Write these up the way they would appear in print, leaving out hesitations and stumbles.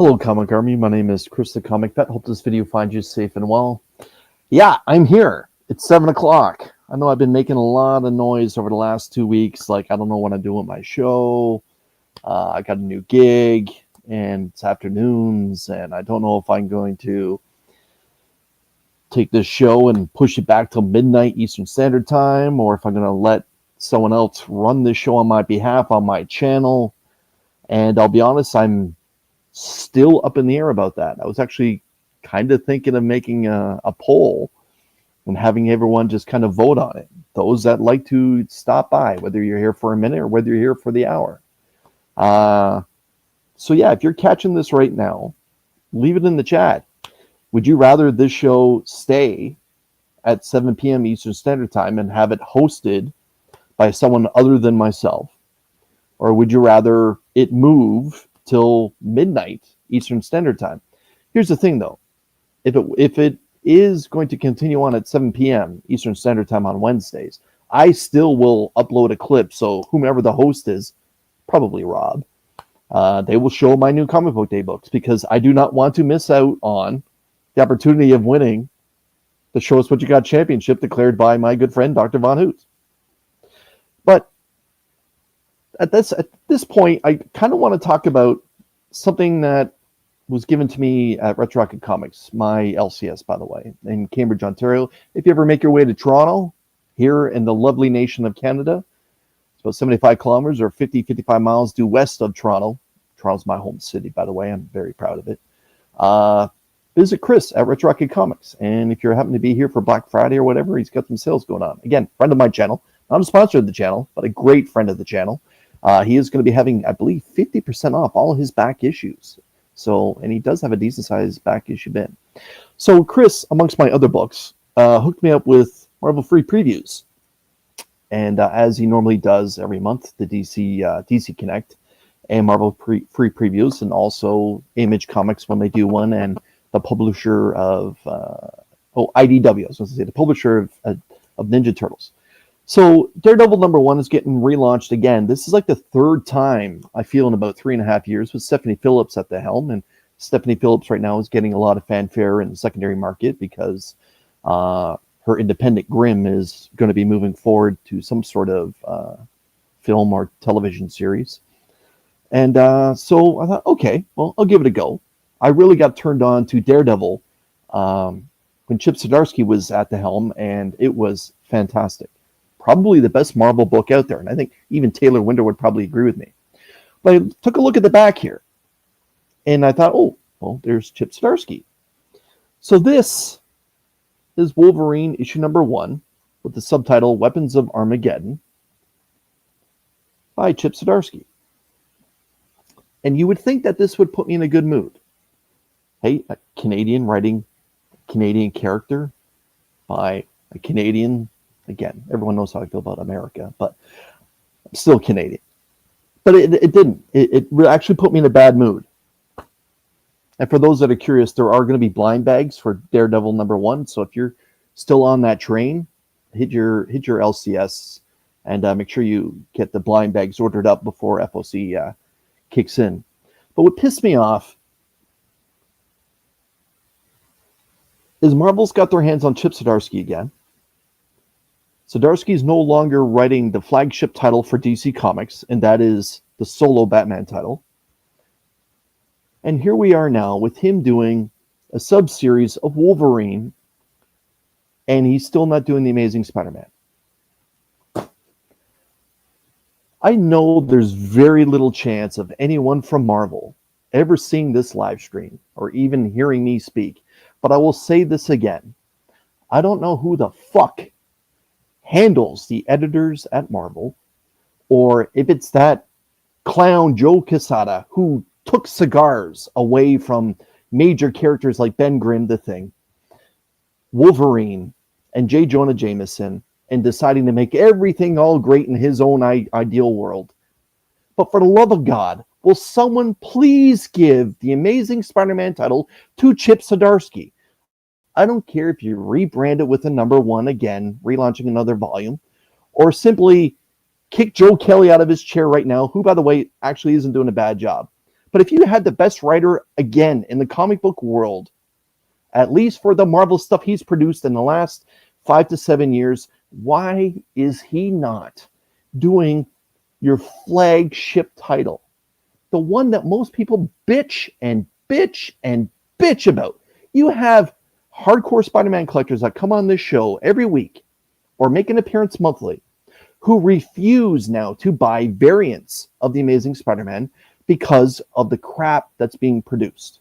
Hello, Comic Army. My name is Chris the Comic Vet. Hope this video finds you safe and well. Yeah, I'm here. It's 7 o'clock. I know I've been making a lot of noise over the last 2 weeks. Like, I don't know what I'm doing with my show. I got a new gig, and it's afternoons, and I don't know if I'm going to take this show and push it back till midnight Eastern Standard Time, or if I'm going to let someone else run this show on my behalf on my channel. And I'll be honest, I'm still up in the air about that. I was actually kind of thinking of making a poll and having everyone just kind of vote on it. Those that like to stop by, whether you're here for a minute or whether you're here for the hour. So yeah, if you're catching this right now, leave it in the chat. Would you rather this show stay at 7 p.m. Eastern Standard Time and have it hosted by someone other than myself? Or would you rather it move till midnight Eastern Standard Time? Here's the thing, though. If it is going to continue on at 7 p.m. Eastern Standard Time on Wednesdays, I still will upload a clip. So whomever the host is, probably Rob, they will show my new comic book day books, because I do not want to miss out on the opportunity of winning the Show Us What You Got championship declared by my good friend, Dr. Von Hoot. But at this point, I kind of want to talk about something that was given to me at Retro Rocket Comics, my LCS, by the way, in Cambridge, Ontario. If you ever make your way to Toronto, here in the lovely nation of Canada, it's about 75 kilometers or 55 miles due west of Toronto. Toronto's my home city, by the way. I'm very proud of it. Visit Chris at Retro Rocket Comics. And if you happen to be here for Black Friday or whatever, he's got some sales going on. Again, friend of my channel. Not a sponsor of the channel, but a great friend of the channel. He is going to be having, I believe, 50% off all his back issues. So, and he does have a decent sized back issue bin. So Chris, amongst my other books, hooked me up with Marvel free previews. And as he normally does every month, the DC Connect and Marvel free previews, and also Image Comics when they do one, and the publisher of IDW, I was going to say, the publisher of Ninja Turtles. So Daredevil #1 is getting relaunched again. This is like the third time, I feel, in about 3.5 years, with Stephanie Phillips at the helm. And Stephanie Phillips right now is getting a lot of fanfare in the secondary market because her independent Grimm is going to be moving forward to some sort of film or television series. And so I thought, okay, well, I'll give it a go. I really got turned on to Daredevil when Chip Zdarsky was at the helm, and it was fantastic. Probably the best Marvel book out there, and I think even Taylor Winder would probably agree with me. But I took a look at the back here, and I thought, oh, well, there's Chip Zdarsky. So this is Wolverine issue #1 with the subtitle Weapons of Armageddon by Chip Zdarsky. And you would think that this would put me in a good mood. Hey, a Canadian writing a Canadian character by a Canadian. Again, everyone knows how I feel about America, but I'm still Canadian. But it didn't. It actually put me in a bad mood. And for those that are curious, there are going to be blind bags for Daredevil #1. So if you're still on that train, hit your LCS and make sure you get the blind bags ordered up before FOC kicks in. But what pissed me off is Marvel's got their hands on Chip Zdarsky again. Zdarsky is no longer writing the flagship title for DC Comics, and that is the solo Batman title. And here we are now with him doing a sub-series of Wolverine, and he's still not doing the Amazing Spider-Man. I know there's very little chance of anyone from Marvel ever seeing this live stream or even hearing me speak, but I will say this again. I don't know who the fuck handles the editors at Marvel, or if it's that clown Joe Quesada who took cigars away from major characters like Ben Grimm, The Thing, Wolverine, and J. Jonah Jameson, and deciding to make everything all great in his own ideal world. But for the love of God, will someone please give the Amazing Spider-Man title to Chip Zdarsky? I don't care if you rebrand it with a #1 again, relaunching another volume, or simply kick Joe Kelly out of his chair right now, who, by the way, actually isn't doing a bad job. But if you had the best writer again in the comic book world, at least for the Marvel stuff he's produced in the last 5 to 7 years, why is he not doing your flagship title? The one that most people bitch and bitch and bitch about. You have hardcore Spider-Man collectors that come on this show every week or make an appearance monthly who refuse now to buy variants of The Amazing Spider-Man because of the crap that's being produced.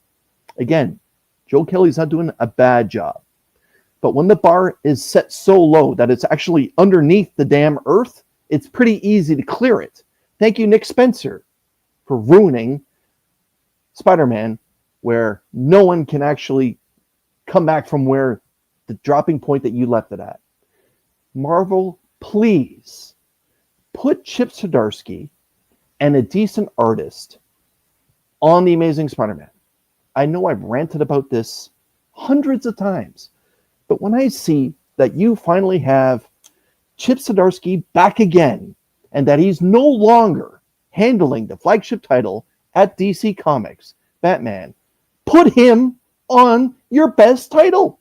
Again, Joe Kelly's not doing a bad job. But when the bar is set so low that it's actually underneath the damn earth, it's pretty easy to clear it. Thank you, Nick Spencer, for ruining Spider-Man, where no one can actually come back from where the dropping point that you left it at. Marvel, please put Chip Zdarsky and a decent artist on The Amazing Spider-Man. I know I've ranted about this hundreds of times, but when I see that you finally have Chip Zdarsky back again and that he's no longer handling the flagship title at DC Comics, Batman, put him on your best title.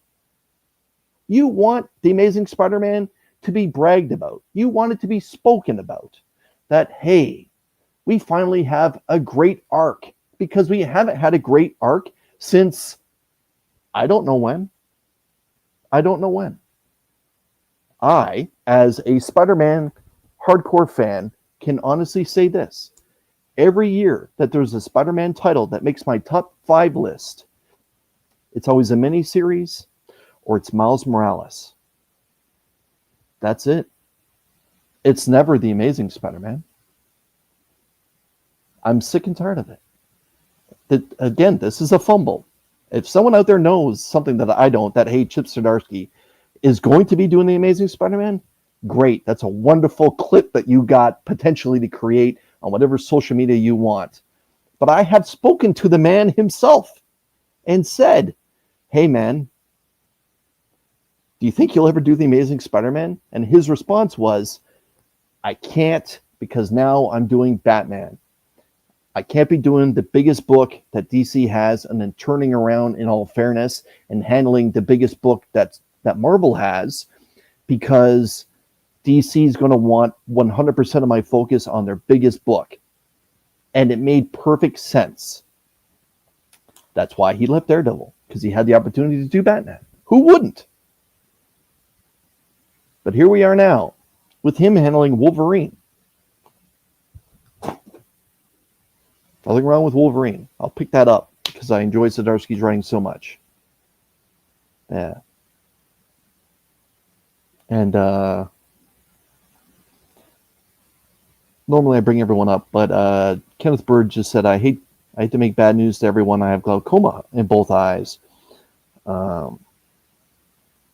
You want The Amazing Spider-Man to be bragged about. You want it to be spoken about. That, hey, we finally have a great arc, because we haven't had a great arc since I don't know when. I, as a Spider-Man hardcore fan, can honestly say this. Every year that there's a Spider-Man title that makes my top 5 list, it's always a miniseries or it's Miles Morales. That's it. It's never The Amazing Spider-Man. I'm sick and tired of it. Again, this is a fumble. If someone out there knows something that I don't, that, hey, Chip Zdarsky is going to be doing The Amazing Spider-Man, great. That's a wonderful clip that you got potentially to create on whatever social media you want. But I have spoken to the man himself and said, hey, man, do you think you'll ever do The Amazing Spider-Man? And his response was, I can't, because now I'm doing Batman. I can't be doing the biggest book that DC has and then turning around, in all fairness, and handling the biggest book that Marvel has, because DC is going to want 100% of my focus on their biggest book. And it made perfect sense. That's why he left Daredevil, because he had the opportunity to do Batman. Who wouldn't? But here we are now, with him handling Wolverine. Nothing wrong with Wolverine. I'll pick that up because I enjoy Zdarsky's writing so much. Yeah. And normally I bring everyone up, but Kenneth Bird just said, I hate to make bad news to everyone. I have glaucoma in both eyes. The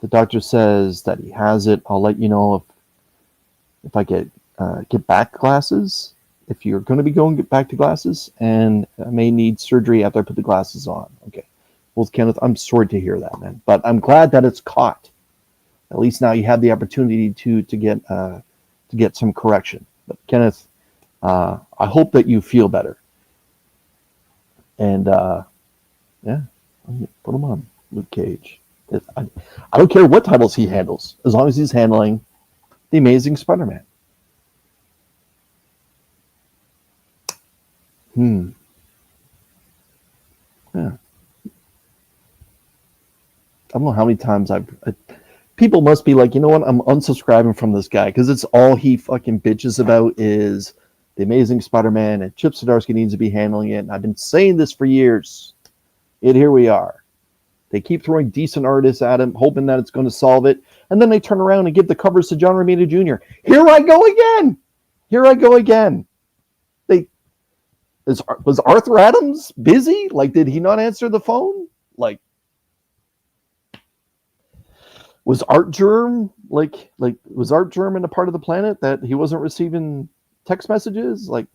doctor says that he has it. I'll let you know if I get back glasses. If you're going to be going back to glasses, and I may need surgery after I put the glasses on. Okay. Well, Kenneth, I'm sorry to hear that, man. But I'm glad that it's caught. At least now you have the opportunity to get some correction. But Kenneth, I hope that you feel better. And yeah, put him on Luke Cage. I don't care what titles he handles, as long as he's handling The Amazing Spider-Man. Yeah. I don't know how many times people must be like, you know what, I'm unsubscribing from this guy because it's all he fucking bitches about is The Amazing Spider-Man, and Chip Zdarsky needs to be handling it. And I've been saying this for years. Yet here we are. They keep throwing decent artists at him, hoping that it's going to solve it. And then they turn around and give the covers to John Romita Jr. Here I go again. Was Arthur Adams busy? Like, did he not answer the phone? Like, was Art Germ was Art Germ in a part of the planet that he wasn't receiving text messages? Like,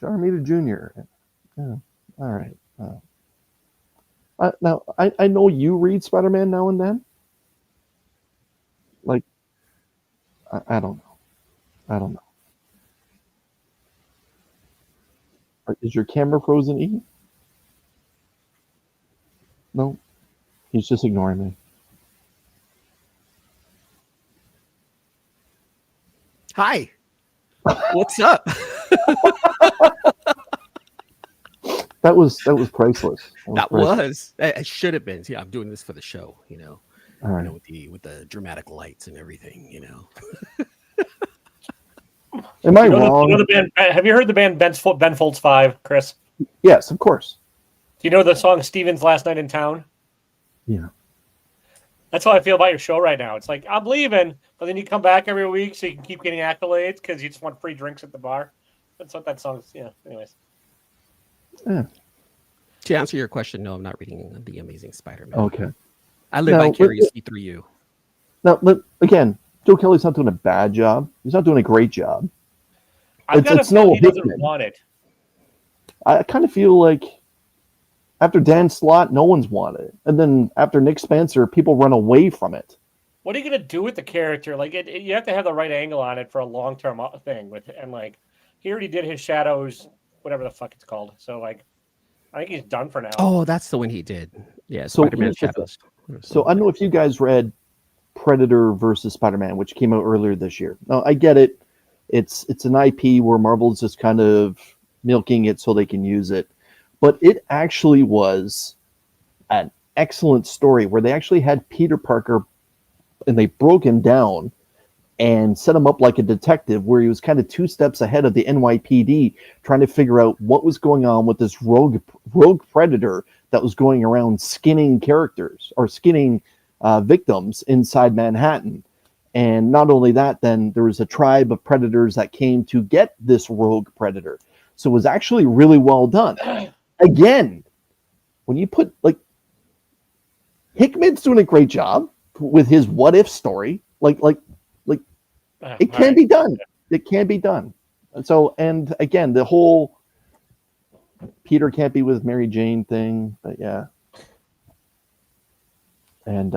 John Romita Jr. Yeah, all right. Now I know you read Spider-Man now and then. Like, I don't know. Is your camera frozen, E? No, he's just ignoring me. Hi. What's up? That was priceless. That was. It should have been. Yeah, I'm doing this for the show. All right. With the dramatic lights and everything. Am I wrong? The band, have you heard the band Ben Folds 5, Chris? Yes, of course. Do you know the song Steven's Last Night in Town? Yeah. That's how I feel about your show right now. It's like, I'm leaving, but then you come back every week so you can keep getting accolades because you just want free drinks at the bar. That's what that song is. Yeah, anyways. Yeah. To answer your question, no, I'm not reading The Amazing Spider-Man. Okay. I live vicariously through you. Now, again, Joe Kelly's not doing a bad job. He's not doing a great job. I've got to feel he doesn't want it. I kind of feel like after Dan Slott, no one's wanted it. And then after Nick Spencer, people run away from it. What are you going to do with the character? Like, you have to have the right angle on it for a long-term thing. And, like, he already did his Shadows, whatever the fuck it's called. So, like, I think he's done for now. Oh, that's the one he did. Yeah, So Spider-Man Shadows. So I don't know if you guys read Predator versus Spider-Man, which came out earlier this year. Now, I get it. It's an IP where Marvel's just kind of milking it so they can use it. But it actually was an excellent story where they actually had Peter Parker and they broke him down and set him up like a detective where he was kind of 2 steps ahead of the NYPD trying to figure out what was going on with this rogue predator that was going around skinning characters or skinning victims inside Manhattan. And not only that, then there was a tribe of predators that came to get this rogue predator. So it was actually really well done. Again, when you put, like, Hickman's doing a great job with his what if story. It can be done. It can be done. And so, and again, the whole Peter can't be with Mary Jane thing, but yeah. And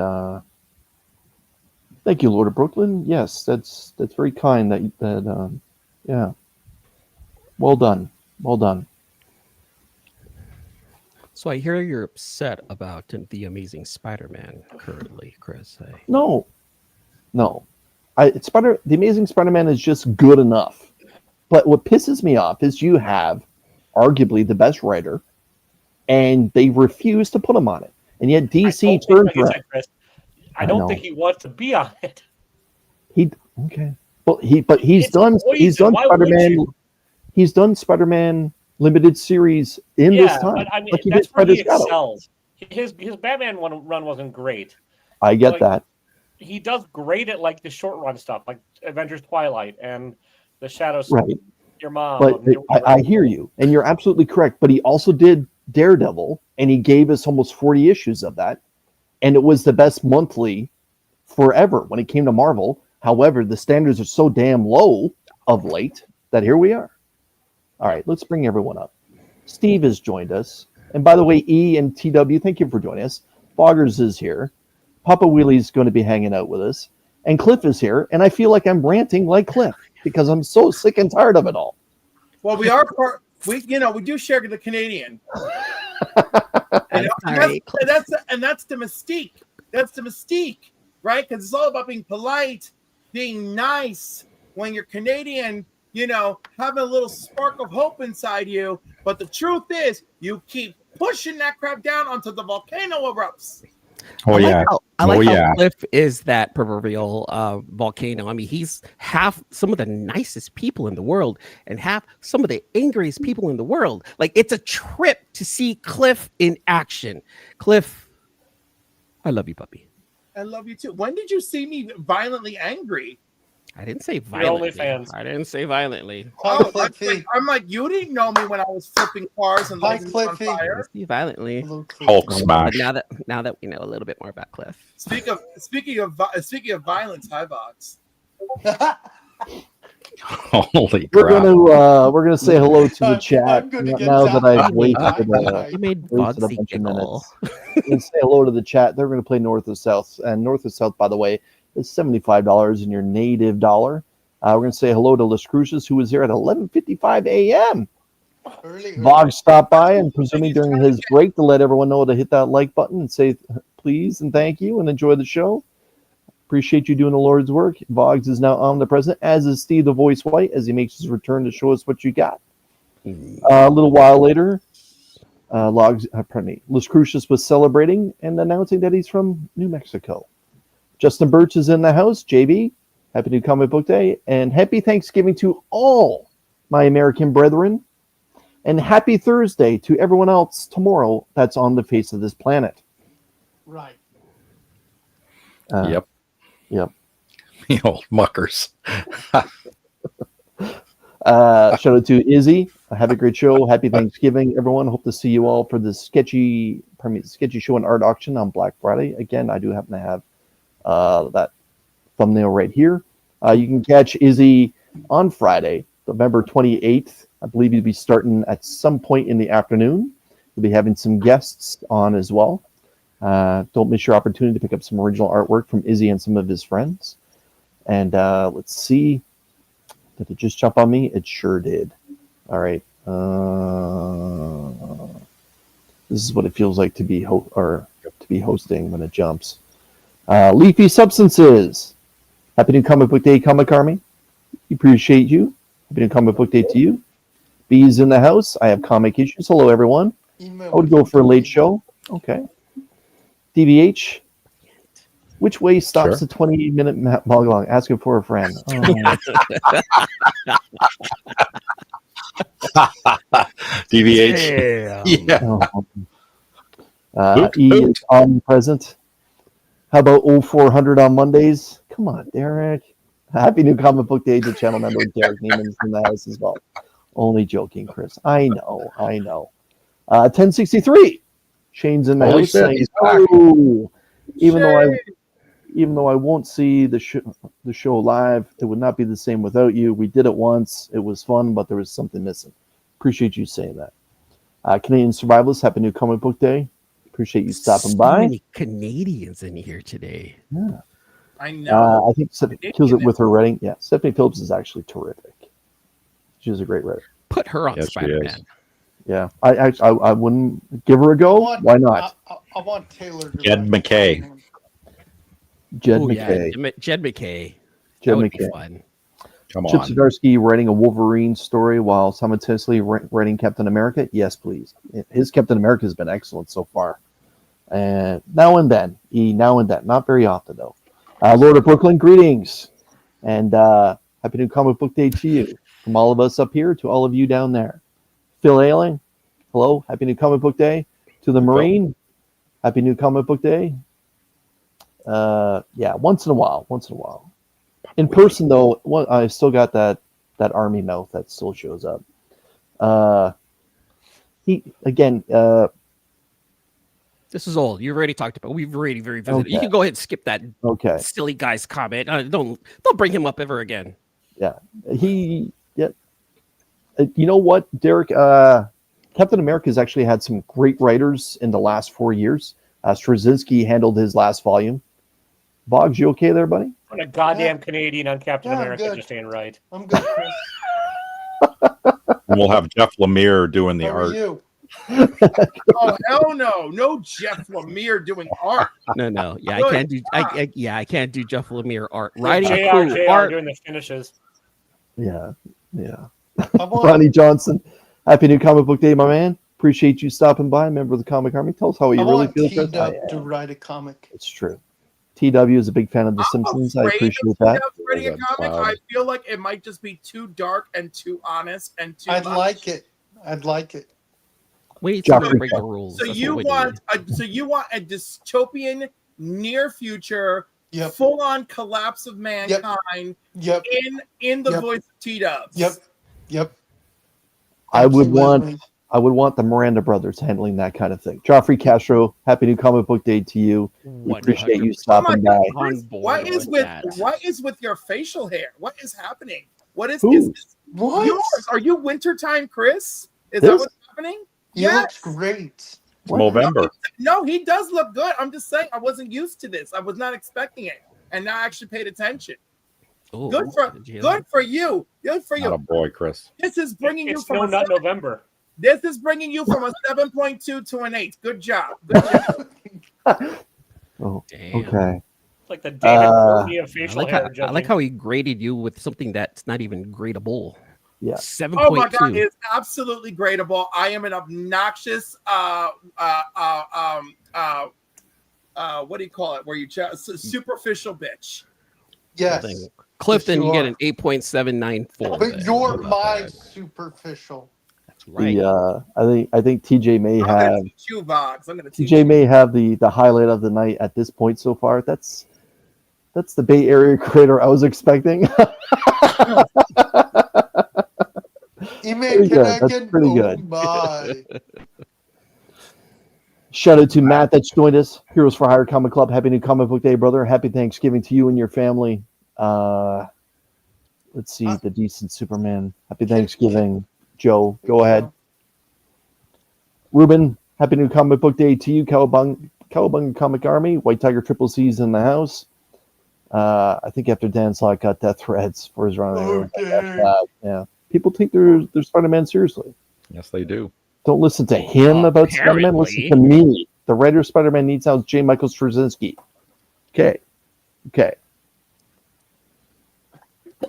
thank you, Lord of Brooklyn. Yes, that's very kind. Yeah. Well done. Well done. So I hear you're upset about The Amazing Spider-Man currently, Chris. No. The Amazing Spider-Man is just good enough. But what pisses me off is you have arguably the best writer, and they refuse to put him on it. And yet DC turned around. I don't think he wants to be on it. Well, he's done Spider-Man. He's done Spider-Man limited series in this time. But I mean, that's where he excels. His Batman run wasn't great. I get that. He does great at, like, the short run stuff, like Avengers Twilight and the Shadows. Right. Your mom. But I hear you, and you're absolutely correct. But he also did Daredevil, and he gave us almost 40 issues of that, and it was the best monthly forever when it came to Marvel. However, the standards are so damn low of late that here we are. All right, let's bring everyone up. Steve has joined us. And by the way, E and TW, thank you for joining us. Foggers is here. Papa Wheelie's going to be hanging out with us. And Cliff is here. And I feel like I'm ranting like Cliff because I'm so sick and tired of it all. Well, we do share the Canadian. And that's the mystique. That's the mystique, right? Because it's all about being polite, being nice. When you're Canadian, having a little spark of hope inside you. But the truth is, you keep pushing that crap down until the volcano erupts. I like how Cliff is that proverbial volcano. I mean, he's half some of the nicest people in the world and half some of the angriest people in the world. Like, it's a trip to see Cliff in action. Cliff, I love you, puppy. I love you too. When did you see me violently angry? I didn't say violently. I didn't say violently. Oh, I'm like, you didn't know me when I was flipping cars and lighting on fire. Violently. Hulk smash. Now that we know a little bit more about Cliff. Speaking of violence, hi Vox. Holy crap! We're gonna say hello to the chat now that I've waited. You made a bunch of minutes. We're gonna say hello to the chat. They're gonna play North or South, and North or South, by the way, is $75 in your native dollar. We're going to say hello to Las Cruces, who was here at 11:55 a.m. Vog stopped by and presuming during his break to let everyone know to hit that like button and say please and thank you and enjoy the show. Appreciate you doing the Lord's work. Voggs is now omnipresent, as is Steve the Voice White, as he makes his return to show us what you got. A little while later, Las Cruces was celebrating and announcing that he's from New Mexico. Justin Birch is in the house. JB, happy New Comic Book Day, and happy Thanksgiving to all my American brethren, and happy Thursday to everyone else tomorrow that's on the face of this planet. Right. Yep. The old muckers. Shout out to Izzy. Have a great show. Happy Thanksgiving, everyone. Hope to see you all for the sketchy show and art auction on Black Friday. Again, I do happen to have that thumbnail right here. You can catch Izzy on Friday, November 28th. I believe he'll be starting at some point in the afternoon. We'll be having some guests on as well. Don't miss your opportunity to pick up some original artwork from Izzy and some of his friends. And let's see. Did it just jump on me? It sure did. All right. This is what it feels like to be hosting when it jumps. Leafy Substances. Happy New Comic Book Day, Comic Army. Appreciate you. Happy New Comic Book Day to you. Bees in the house. I have comic issues. Hello, everyone. I would go for a late show. Okay. DVH. Which way stops the 20-minute monologue? Asking for a friend. Oh. DVH. Yeah. E is omnipresent. How about 0400 on Mondays? Come on, Derek. Happy New Comic Book Day to channel member Derek Neiman's in the house as well. Only joking, Chris. I know. 1063. Shane's in the house. Saying, oh, even though I won't see the show live, it would not be the same without you. We did it once. It was fun, but there was something missing. Appreciate you saying that. Canadian Survivalists, happy New Comic Book Day. Appreciate you stopping by. So many Canadians in here today. Yeah. I know. I think Stephanie kills it with her writing. Yeah, Stephanie Phillips is actually terrific. She's a great writer. Put her on Spider-Man. Yeah, I wouldn't give her a go. Why not? I want Taylor to Jed McKay. Jed McKay. That would be fun. Come Chip on. Zdarsky writing a Wolverine story while simultaneously writing Captain America? Yes, please. His Captain America has been excellent so far. And now and then. Not very often, though. Lord of Brooklyn, greetings. And happy New Comic Book Day to you. From all of us up here to all of you down there. Phil Ailing, hello. Happy New Comic Book Day. To the Marine, happy New Comic Book Day. Once in a while. In person, though, I still got that army mouth that still shows up. This is old. You already talked about. We've already visited. Okay. You can go ahead and skip that. Okay. Silly guy's comment. Don't bring him up ever again. Yeah. You know what, Derek? Captain America has actually had some great writers in the last 4 years. Straczynski handled his last volume. Boggs, you okay there, buddy? I'm a goddamn Canadian on Captain America, just ain't right. I'm good, Chris. We'll have Jeff Lemire doing the art. You? Oh hell no! No Jeff Lemire doing art. No. Yeah, I can't do. I can't do Jeff Lemire art. Writing JR art doing the finishes. Yeah. Ronnie Johnson, happy New Comic Book Day, my man. Appreciate you stopping by, member of the Comic Army. Tell us how you really feel. To write a comic. It's true. TW is a big fan of The Simpsons. I appreciate that. Writing a comic, I feel like it might just be too dark and too honest and too. I'd like it. We need to break the rules. So you want a dystopian near future, full-on collapse of mankind. Yep. In the voice of T-Dubs. Yep. I would want the Miranda brothers handling that kind of thing. Joffrey Castro, happy New Comic Book Day to you. We appreciate you stopping by. What is with your facial hair? What is happening? What is this? What? Yours? Are you wintertime, Chris? Is that what's happening? He looks great. November. No, he does look good. I'm just saying I wasn't used to this. I was not expecting it. And now I actually paid attention. Good for you. Good for you. Not a boy, Chris. This is bringing you from not November. This is bringing you from a 7.2 to an 8. Good job. Good job. Oh, Damn. okay. It's like the David Brody of facial hair I judging. like how he graded you with something that's not even gradable. Yeah. 7.2. Oh my god, it's absolutely gradable. I am an obnoxious what do you call it? Where you superficial bitch. Yes. Clifton, Yes, you get are. an 8.794. But you're How about my that? superficial. That's right. I think TJ may I'm have gonna teach you, Vox. I'm gonna teach TJ you. may have the highlight of the night at this point so far. That's the Bay Area creator I was expecting. E-Man, can I That's get pretty oh good. my. Shout out to Matt that's joined us. Heroes for Hire Comic Club. Happy New Comic Book Day, brother. Happy Thanksgiving to you and your family. Let's see, the decent Superman. Happy Thanksgiving, Joe. Go ahead. Ruben, happy New Comic Book Day to you. Cowabunga Comic Army. White Tiger Triple C's in the house. I think after Dan Slott got death threats for his run. Okay. Yeah. People take their Spider-Man seriously. Yes, they do. Don't listen to him about Spider-Man. Listen to me. The writer of Spider-Man needs out J. Michael Straczynski. Okay.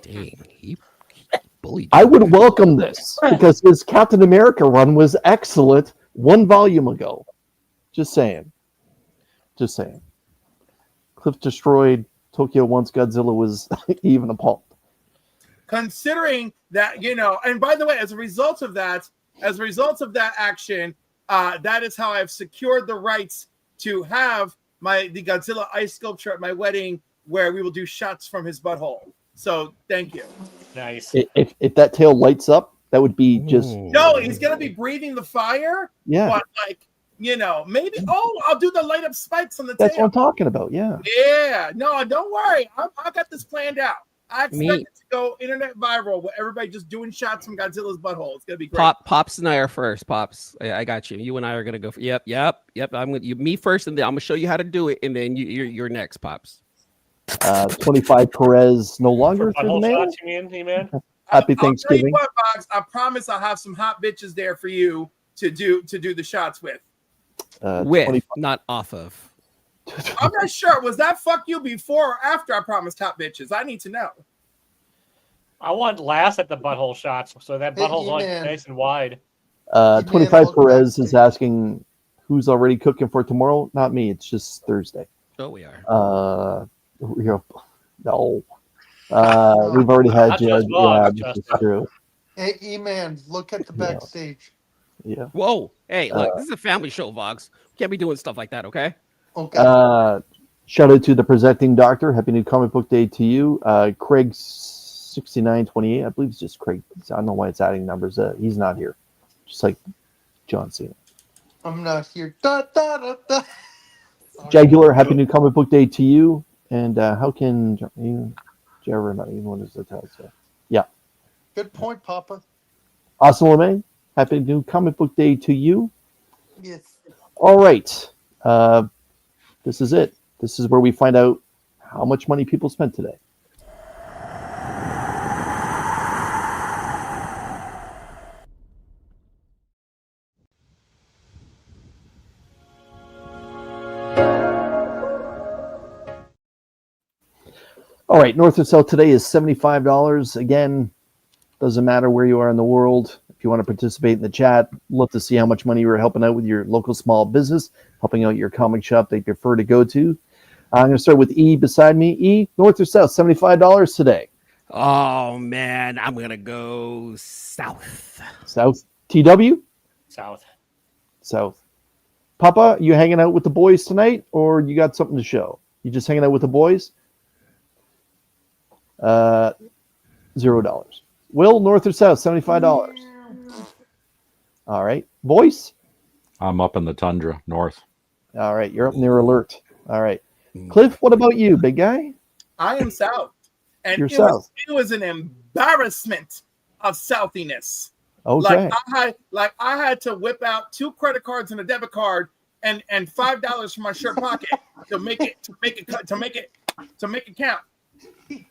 Dang, he bullied you. I would welcome this because his Captain America run was excellent 1 volume ago. Just saying. Cliff destroyed Tokyo once Godzilla was even appalled. Considering that, and by the way, as a result of that action, that is how I've secured the rights to have the Godzilla ice sculpture at my wedding, where we will do shots from his butthole. So thank you. Nice. If that tail lights up, that would be just no. He's gonna be breathing the fire. Yeah. But maybe. Oh, I'll do the light up spikes on the That's tail. what I'm talking about. Yeah. Yeah. No, don't worry. I got this planned out. I expect it to go internet viral with everybody just doing shots from Godzilla's butthole. It's gonna be great. Pops and I are first. Pops, I got you. You and I are gonna go. Yep. I'm with you. Me first, and then I'm gonna show you how to do it, and then you're next, Pops. 25 Perez no longer through the mail. Shots, you mean, man? Happy Thanksgiving. I'll tell you what, Box, I promise I'll have some hot bitches there for you to do the shots with. With, 25. Not off of. I'm not sure. Was that fuck you before or after I promised hot bitches? I need to know. I want last at the butthole shots, so that butthole's like nice and wide. 25 Perez is asking who's already cooking for tomorrow. Not me. It's just Thursday. Oh, we are. No. We've already had Jed. Yeah, this is true. Hey, E-Man, look at the backstage. Yeah. Whoa. Hey, look, this is a family show, Vox. We can't be doing stuff like that, okay? Okay. Shout out to the presenting doctor. Happy New Comic Book Day to you. Craig 6928. I believe it's just Craig. I don't know why it's adding numbers. He's not here. Just like John Cena. I'm not here. Da, da, da, da. Jaguar, happy New Comic Book Day to you. And how can you, Jeremy, what is the title? Yeah. Good point, Papa. Awesome, LeMay. Happy New Comic Book Day to you. Yes. All right. This is it. This is where we find out how much money people spent today. All right, North or South today is $75. Again, doesn't matter where you are in the world. If you want to participate in the chat, love to see how much money you're helping out with your local small business, helping out your comic shop they prefer to go to. I'm going to start with E beside me. E, North or South, $75 today. Oh, man, I'm going to go South. South. TW? South. Papa, you hanging out with the boys tonight, or you got something to show? You just hanging out with the boys? $0. Will, North or South, $75. All right. Voice? I'm up in the tundra, north. All right. You're up near alert. All right. Cliff, what about you, big guy? I am South. And You're it South. Was an embarrassment of Southiness. Okay. I had to whip out 2 credit cards and a debit card and $5 from my shirt pocket to make it count. He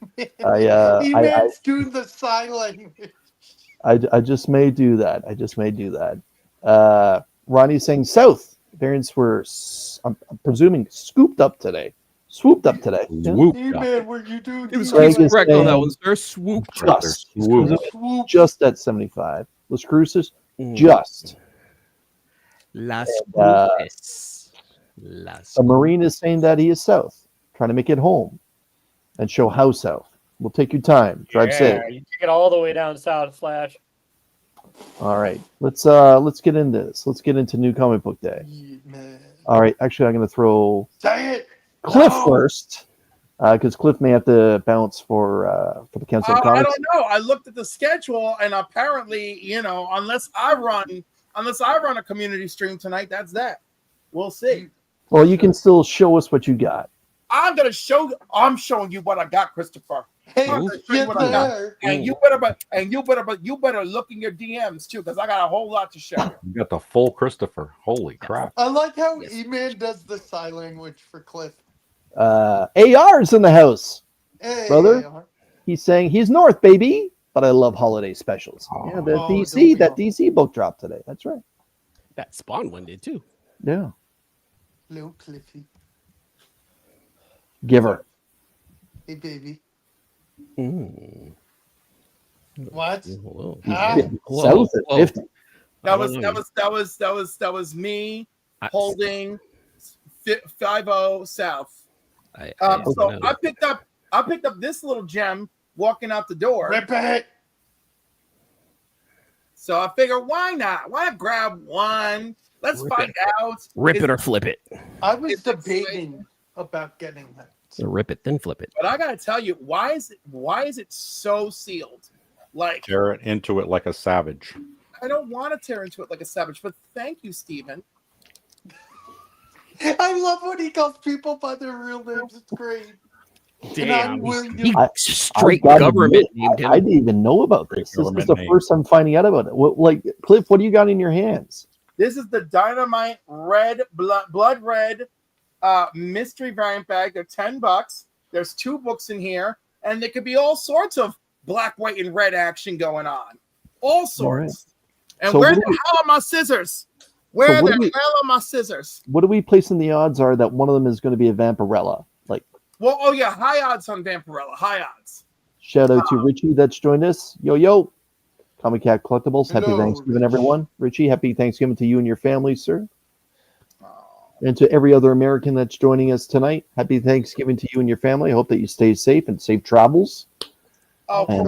man's doing the sign language. I just may do that. I just may do that. Ronnie's saying south. Variants were, I'm presuming, scooped up today. Swooped up today. Yeah. Swooped up. E-man, were you doing? It was Greg he's is correct on that saying one, sir. Swoop. Just, Swoop. Swoop. just at 75. Las Cruces, Mm. just. Las And, Cruces. Las a Marine is saying that he is south, trying to make it home and show how south. We'll take your time. Drive safe. You take it all the way down south, Flash. All right. Let's get into this. Let's get into New Comic Book Day. E-man. All right. Actually, I'm going to throw Say it. Cliff No. first, because Cliff may have to bounce for the Council of I Comics. don't know. I looked at the schedule, and apparently, unless I run a community stream tonight, that's that. We'll see. Well, you can still show us what you got. I'm showing you what I got, Christopher. Hey, I'm gonna show you get what I got. there. And you better look in your DMs too, because I got a whole lot to show you. You got the full Christopher. Holy crap. I like how Yes. E-man does the sign language for Cliff. AR's in the house. Hey, Brother? He's saying he's north, baby, but I love holiday specials. Oh. Yeah, the Oh, DC, that don't we DC book dropped today. That's right. That Spawn one did too. Yeah. Little Cliffy. Giver. Hey, baby. Mm. What? Whoa. Ah. South at Whoa. 50. That I was don't that know. was me I- holding 50 South. I So don't know. I picked up this little gem walking out the door. Rip it. So I figured, why not? Why not grab one? Let's Rip find out. Rip Is- it or flip it. I was Is it debating about getting that. So rip it, then flip it. But I gotta tell you, why is it so sealed? Like, Tear it into it like a savage. I don't want to tear into it like a savage, but thank you, Steven. I love when he calls people by their real names. It's great. And I'm Damn. willing He to. straight I gotta government admit, named him. I didn't even know about this. This is Government the name. first I'm finding out about it. Like, Cliff, what do you got in your hands? This is the Dynamite Red Blood Red mystery variant bag. They're $10. There's 2 books in here, and there could be all sorts of black, white, and red action going on. All sorts. And So where what do the we- hell are my scissors? Where what the do we- hell are my scissors? What do we place in the odds are that one of them is going to be a Vampirella? Like, Well, oh yeah, high odds on Vampirella. High odds. shout out to Richie that's joined us. Yo. Comic Cat Collectibles. Happy Hello, Thanksgiving, Rich. everyone. Richie, happy Thanksgiving to you and your family, sir. And to every other American that's joining us tonight, happy Thanksgiving to you and your family. I hope that you stay safe and safe travels. Oh, And,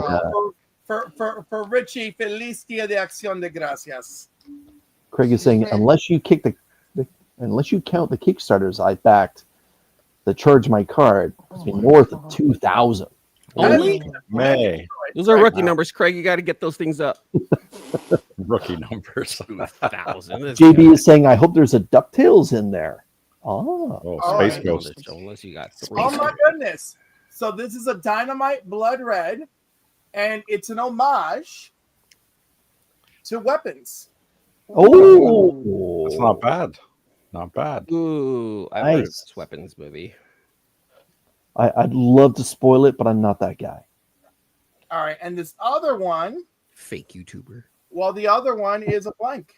for Richie, Feliz Dia de Acción de Gracias. Craig is saying, unless you count the Kickstarters I backed that charge my card, it's been north of 2,000. Only? May. Those are rookie numbers, Craig. You got to get those things up. Rookie numbers. 2,000. This JB guy- is saying, I hope there's a DuckTales in there. Oh, Oh, Oh, Space I Ghost. Unless you got 3. Oh my goodness. So this is a Dynamite Blood Red, and it's an homage to weapons. oh, That's not bad. Not bad. Ooh, I've heard of Nice. this weapons movie. I'd love to spoil it, but I'm not that guy. All right, and this other one, Fake YouTuber. well, the other one is a blank.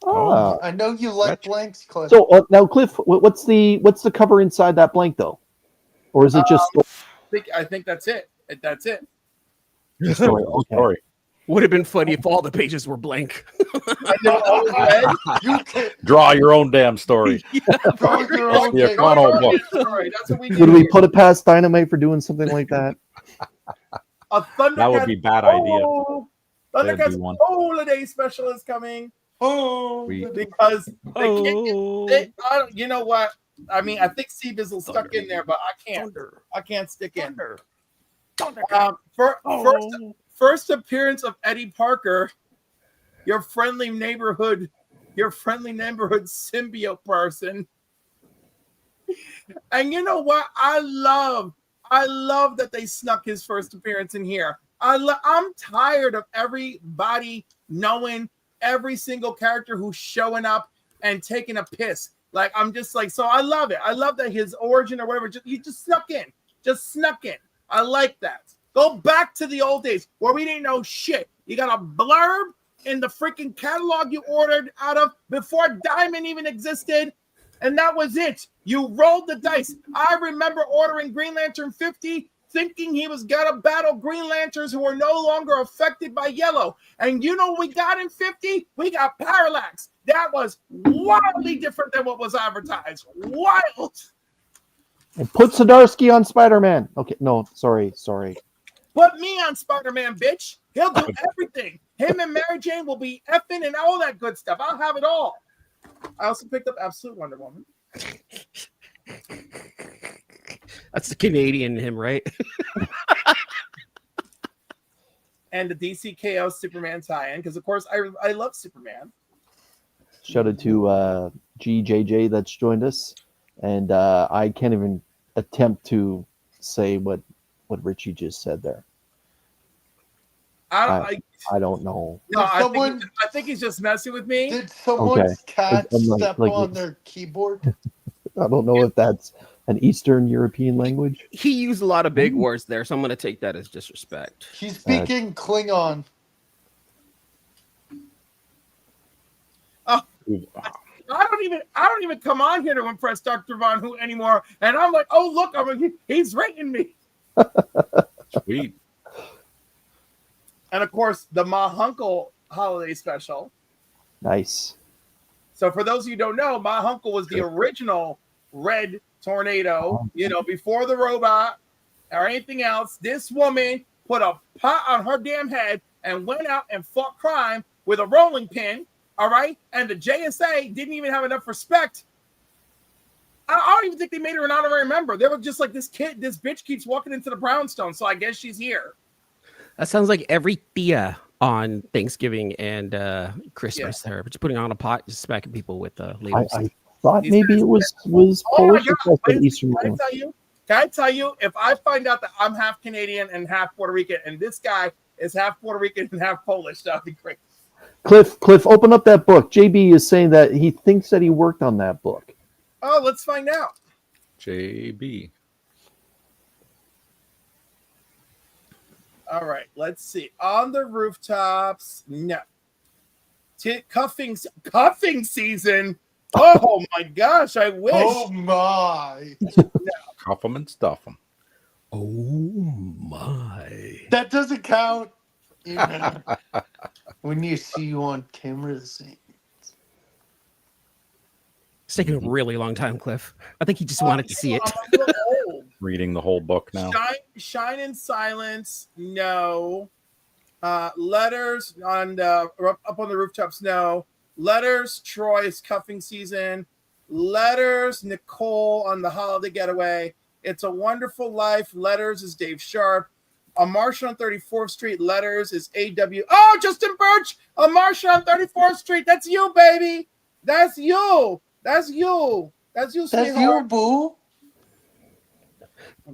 Ah. I know you like Gotcha. blanks, Cliff. So now, Cliff, what's the cover inside that blank though, or is it just I think that's it. That's it. story? Okay. Sorry. Would have been funny if all the pages were blank. And they're all red. You can Draw your own damn story. draw your own Yeah, thing. come on, old book. Sorry, that's what we Would do. we put it past Dynamite for doing something like that? A Thundercat. That would be a bad idea. Thundercat's That'd be one. holiday special is coming Oh, We- because they can't get. Oh, I don't, you know what? I mean, I think Seabizzle stuck in there, but I can't. Thunder. I can't stick in. Thunder. First appearance of Eddie Parker, your friendly neighborhood symbiote person. And you know what? I love that they snuck his first appearance in here. I'm tired of everybody knowing every single character who's showing up and taking a piss. Like, I'm just like, so I love it. I love that his origin or whatever, he just snuck in. I like that. Go back to the old days where we didn't know shit. You got a blurb in the freaking catalog you ordered out of before Diamond even existed. And that was it. You rolled the dice. I remember ordering Green Lantern 50, thinking he was going to battle Green Lanterns who are no longer affected by yellow. And you know what we got in 50? We got Parallax. That was wildly different than what was advertised. Wild. And put Zdarsky on Spider-Man. Okay, no, sorry. Put me on Spider-Man, bitch. He'll do everything. Him and Mary Jane will be effing and all that good stuff. I'll have it all. I also picked up Absolute Wonder Woman. That's the Canadian in him, right? And the DC Chaos Superman tie-in, because of course I love Superman. Shout out to GJJ that's joined us. And I can't even attempt to say what Richie just said there. I don't know. No, I think he's just messing with me. Did someone's cat step on their keyboard? I don't know if that's an Eastern European language. He used a lot of big words there, so I'm going to take that as disrespect. He's speaking Klingon. Oh, I don't even come on here to impress Dr. Von Hoot anymore. And I'm like, oh look, he's rating me. Sweet. And of course, the Mahunkle holiday special. Nice. So for those of you who don't know, Mahunkle was the original Red Tornado, before the robot or anything else. This woman put a pot on her damn head and went out and fought crime with a rolling pin. All right. And the JSA didn't even have enough respect. I don't even think they made her an honorary member. They were just like, this bitch keeps walking into the brownstone. So I guess she's here. That sounds like every Thea on Thanksgiving and Christmas there. Just putting on a pot, just smacking people with labels. I thought maybe it was Polish. Can I tell you, if I find out that I'm half Canadian and half Puerto Rican, and this guy is half Puerto Rican and half Polish, that would be great. Cliff, open up that book. JB is saying that he thinks that he worked on that book. Oh, let's find out. JB. All right, let's see. On the rooftops, no. Cuffing season. Oh my gosh, I wish. Oh my. No. Cuff them and stuff them. Oh my. That doesn't count. When you see you on camera, the same. It's taking a really long time, Cliff. I think he just wanted to see it. Reading the whole book now. Shine in Silence, no. Letters on the up on the rooftops, no. Letters, Troy's cuffing season. Letters, Nicole on the holiday getaway. It's a Wonderful Life. Letters is Dave Sharp. A Martian on 34th Street. Letters is AW. Oh, Justin Birch. A Martian on 34th Street. That's you, baby. That's you. That's you. That's you, sweetheart. That's you, boo.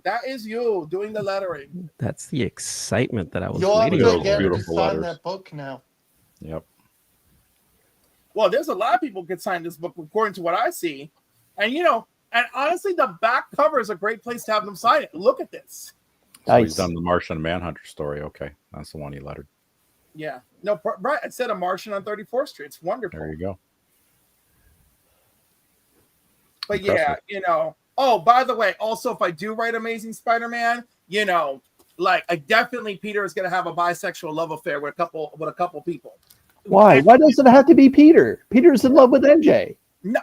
That is you doing the lettering. That's the excitement that I was You'll have waiting to for. get to Beautiful sign letters. that book now. Yep. Well, there's a lot of people who could sign this book according to what I see. And, and honestly, the back cover is a great place to have them sign it. Look at this. So he's done the Martian Manhunter story. Okay. That's the one he lettered. Yeah. No, right. It said A Martian on 34th Street. It's wonderful. There you go. But Impressive. yeah, oh, by the way, also, if I do write Amazing Spider-Man, I definitely Peter is going to have a bisexual love affair with a couple people. Why? Why does it have to be Peter? Peter's in love with MJ. No,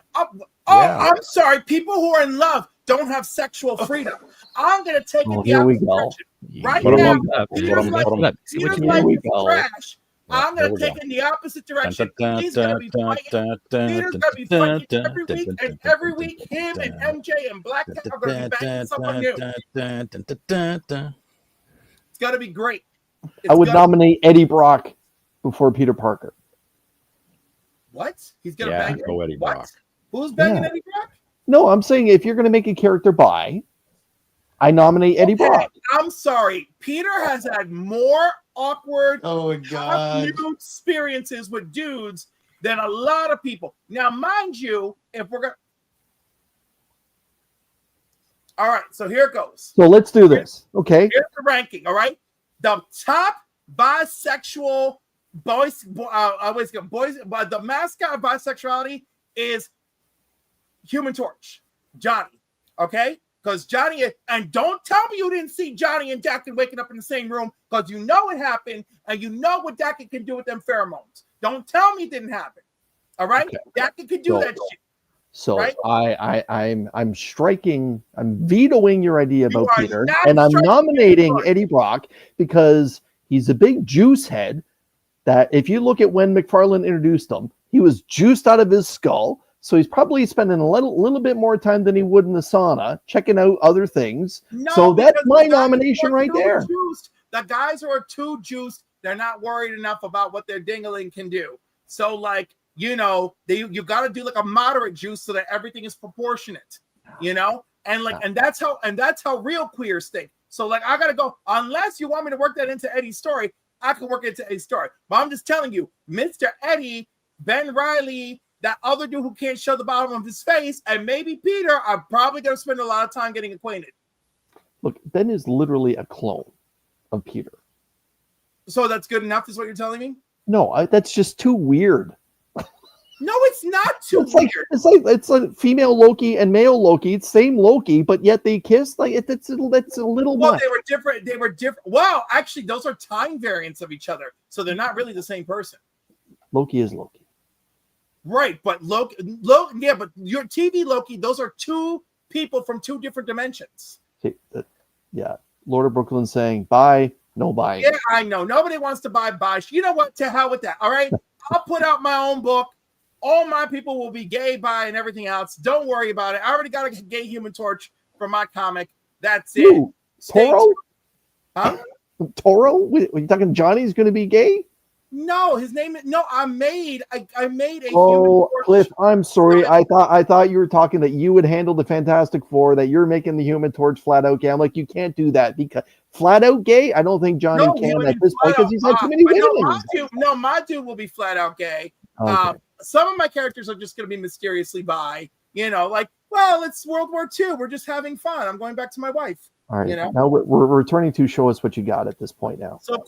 Yeah. I'm sorry. People who are in love don't have sexual freedom. I'm going to take it the here we opposite go. direction. Right Put 'em now, on. Peter's life Here we is go. trash. I'm going to Here we take go. it in the opposite direction. He's going to be fighting. Peter's going to be fighting every week, and every week him and MJ and Black Cat are going to be banging someone new. It's going to be great. I would nominate Eddie Brock before Peter Parker. What? He's going to Yeah, bang go Eddie what? Brock. Who's banging Yeah. Eddie Brock? No, I'm saying if you're going to make a character bi, I nominate Eddie Brock. I'm sorry. Peter has had more awkward Oh my god. new experiences with dudes than a lot of people. Now, mind you, if we're going to... All right, so here it goes. So let's do this. Okay. Here's the ranking, all right? The top bisexual boys. But the mascot of bisexuality is Human Torch, Johnny. Okay, because Johnny, and don't tell me you didn't see Johnny and Dakin waking up in the same room, because you know it happened, and you know what Dakin can do with them pheromones. Don't tell me it didn't happen. All right, okay. Dakin could do that shit. So right? I'm vetoing your idea about Peter, and I'm nominating Eddie Brock because he's a big juice head. That if you look at when McFarlane introduced him, he was juiced out of his skull. So he's probably spending a little bit more time than he would in the sauna, checking out other things. No, so that's my nomination right there. Juiced. The guys who are too juiced, they're not worried enough about what their dingling can do. So like, you know, you got to do like a moderate juice so that everything is proportionate, you know? And like, and that's how real queers think. So like, I got to go, unless you want me to work that into Eddie's story, I can work it into Eddie's story. But I'm just telling you, Mr. Eddie, Ben Riley, that other dude who can't show the bottom of his face, and maybe Peter, are probably going to spend a lot of time getting acquainted. Look, Ben is literally a clone of Peter. So that's good enough, is what you're telling me? No, that's just too weird. No, it's not too weird. It's like female Loki and male Loki. It's same Loki, but yet they kiss. Like that's a little well, much. They were different. Well, actually, those are time variants of each other, so they're not really the same person. Loki is Loki. Right, but Loki, yeah, but your TV Loki, those are two people from two different dimensions. Yeah, Lord of Brooklyn saying bye, no buying. Yeah, I know. Nobody wants to buy. You know what? To hell with that. All right, I'll put out my own book. All my people will be gay, bi, and everything else. Don't worry about it. I already got a gay Human Torch for my comic. That's it. Ooh, Toro? Huh? Toro? Are you talking Johnny's going to be gay? No, his name is no. I made a. Oh, Cliff, I'm sorry. I thought you were talking that you would handle the Fantastic Four. That you're making the Human Torch flat out gay. I'm like, you can't do that because flat out gay. I don't think Johnny can at this point because he's had too many women. My dude will be flat out gay. Okay. Some of my characters are just going to be mysteriously bi. You know, like, well, it's World War II. We're just having fun. I'm going back to my wife. All right. You know? Now we're returning to show us what you got at this point now. So.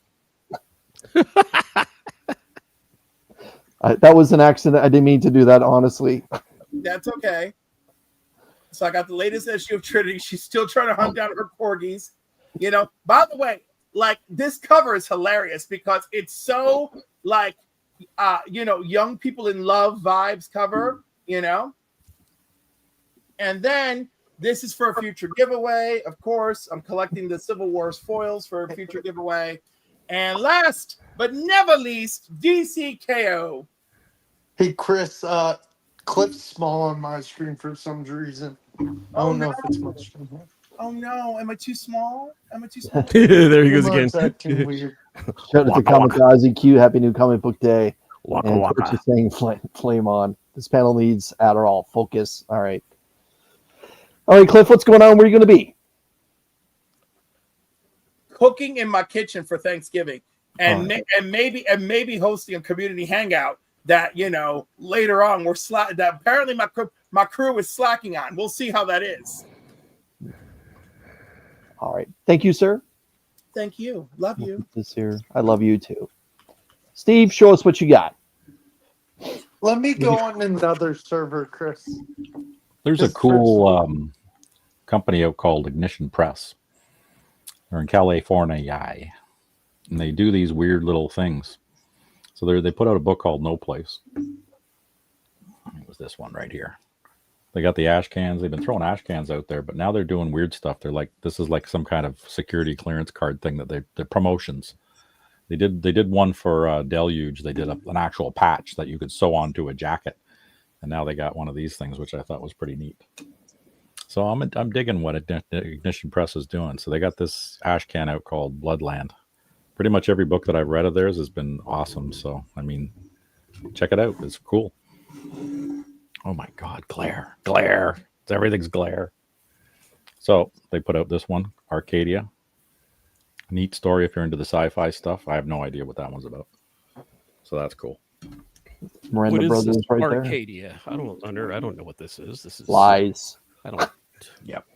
That was an accident. I didn't mean to do that, honestly. That's okay. So I got the latest issue of Trinity. She's still trying to hunt down her corgis. You know, by the way, like this cover is hilarious because it's so like, you know, young people in love vibes cover, you know. And then this is for a future giveaway. Of course, I'm collecting the Civil War's foils for a future giveaway. And last but never least, DCKO. Hey, Chris, Clip's small on my screen for some reason. I don't know if it's much. Oh no, am I too small? There he goes again. Acting weird. Shout out to Kamikaze Q. Happy New Comic Book Day. Waka, and waka. Twitch is saying flame on. This panel needs Adderall. Focus. All right. All right, Cliff, what's going on? Where are you going to be? Cooking in my kitchen for Thanksgiving, and maybe hosting a community hangout that, you know, later on that apparently my crew is slacking on. We'll see how that is. All right. Thank you, sir. Thank you. Love you. This here. I love you too. Steve, show us what you got. Let me go on another server, Chris. There's a cool company out called Ignition Press. They're in California, and they do these weird little things. So they put out a book called No Place. It was this one right here. They got the ash cans. They've been throwing ash cans out there, but now they're doing weird stuff. They're like, this is like some kind of security clearance card thing that they're promotions. They did one for Deluge. They did an actual patch that you could sew onto a jacket, and now they got one of these things, which I thought was pretty neat. So I'm digging what Ignition Press is doing. So they got this ash can out called Bloodland. Pretty much every book that I've read of theirs has been awesome. So, I mean, check it out. It's cool. Oh my God, glare. Everything's glare. So they put out this one, Arcadia. Neat story if you're into the sci-fi stuff. I have no idea what that one's about. So that's cool. Miranda what is Brothers this right Arcadia? I don't know what this is. This is lies. I don't. Yep.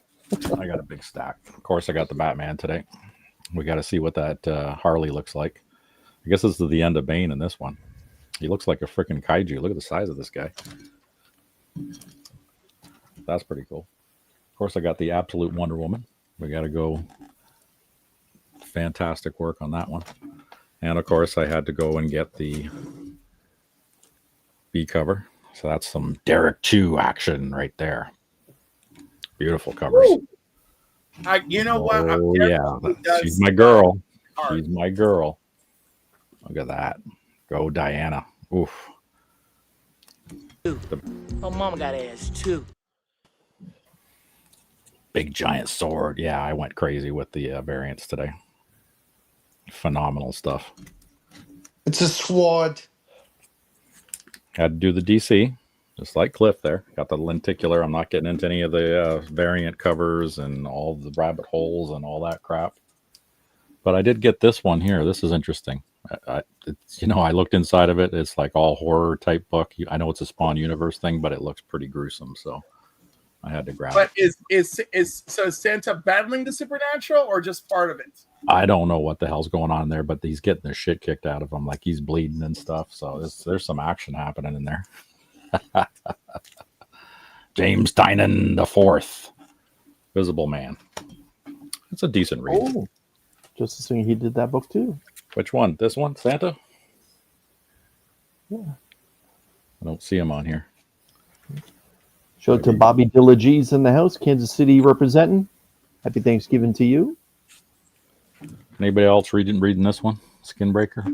I got a big stack. Of course, I got the Batman today. We got to see what that Harley looks like. I guess this is the end of Bane in this one. He looks like a freaking kaiju. Look at the size of this guy. That's pretty cool. Of course, I got the Absolute Wonder Woman. We got to go. Fantastic work on that one. And of course, I had to go and get the B cover. So that's some Derek Chew action right there. Beautiful covers. You know what? Oh, yeah. She's my girl. She's my girl. Look at that. Go, Diana. Oof. Oh, mama got ass too. Big giant sword. Yeah, I went crazy with the variants today. Phenomenal stuff. It's a sword. Had to do the DC, just like Cliff there. Got the lenticular. I'm not getting into any of the variant covers and all the rabbit holes and all that crap. But I did get this one here. This is interesting. I looked inside of it. It's like all horror type book. I know it's a Spawn Universe thing, but it looks pretty gruesome. So I had to grab it. But is Santa battling the supernatural or just part of it? I don't know what the hell's going on there, but he's getting the shit kicked out of him. Like he's bleeding and stuff. So there's some action happening in there. James Tynan the Fourth, Visible Man. It's a decent read. Oh, just assuming he did that book too. Which one? This one? Santa? Yeah. I don't see him on here. Show it to Bobby Dillagees in the house, Kansas City representing. Happy Thanksgiving to you. Anybody else reading this one? Skinbreaker?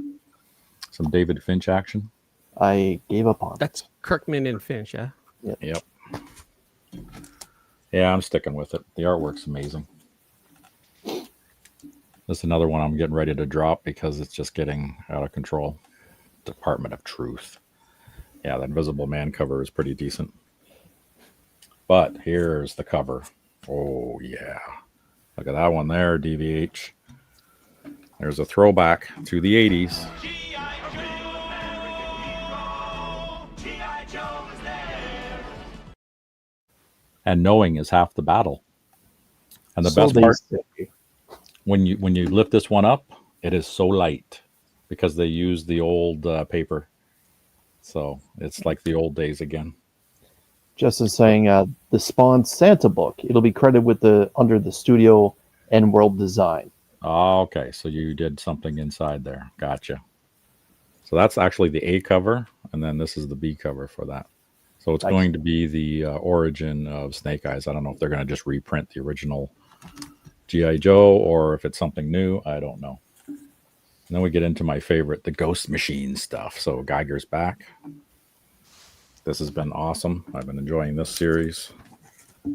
Some David Finch action? I gave up on it. That's Kirkman and Finch, yeah? Yep. Yeah, I'm sticking with it. The artwork's amazing. This is another one I'm getting ready to drop because it's just getting out of control. Department of Truth. Yeah, that Invisible Man cover is pretty decent. But here's the cover. Oh, yeah. Look at that one there, DVH. There's a throwback to the 80s. And knowing is half the battle. And the best part, when you lift this one up, it is so light because they use the old paper. So it's like the old days again. Justin saying the Spawn Santa book. It'll be credited with under the studio and world design. Oh, okay. So you did something inside there. Gotcha. So that's actually the A cover, and then this is the B cover for that. So it's going to be the origin of Snake Eyes. I don't know if they're going to just reprint the original G.I. Joe or if it's something new. I don't know. And then we get into my favorite, the Ghost Machine stuff. So Geiger's back. This has been awesome. I've been enjoying this series.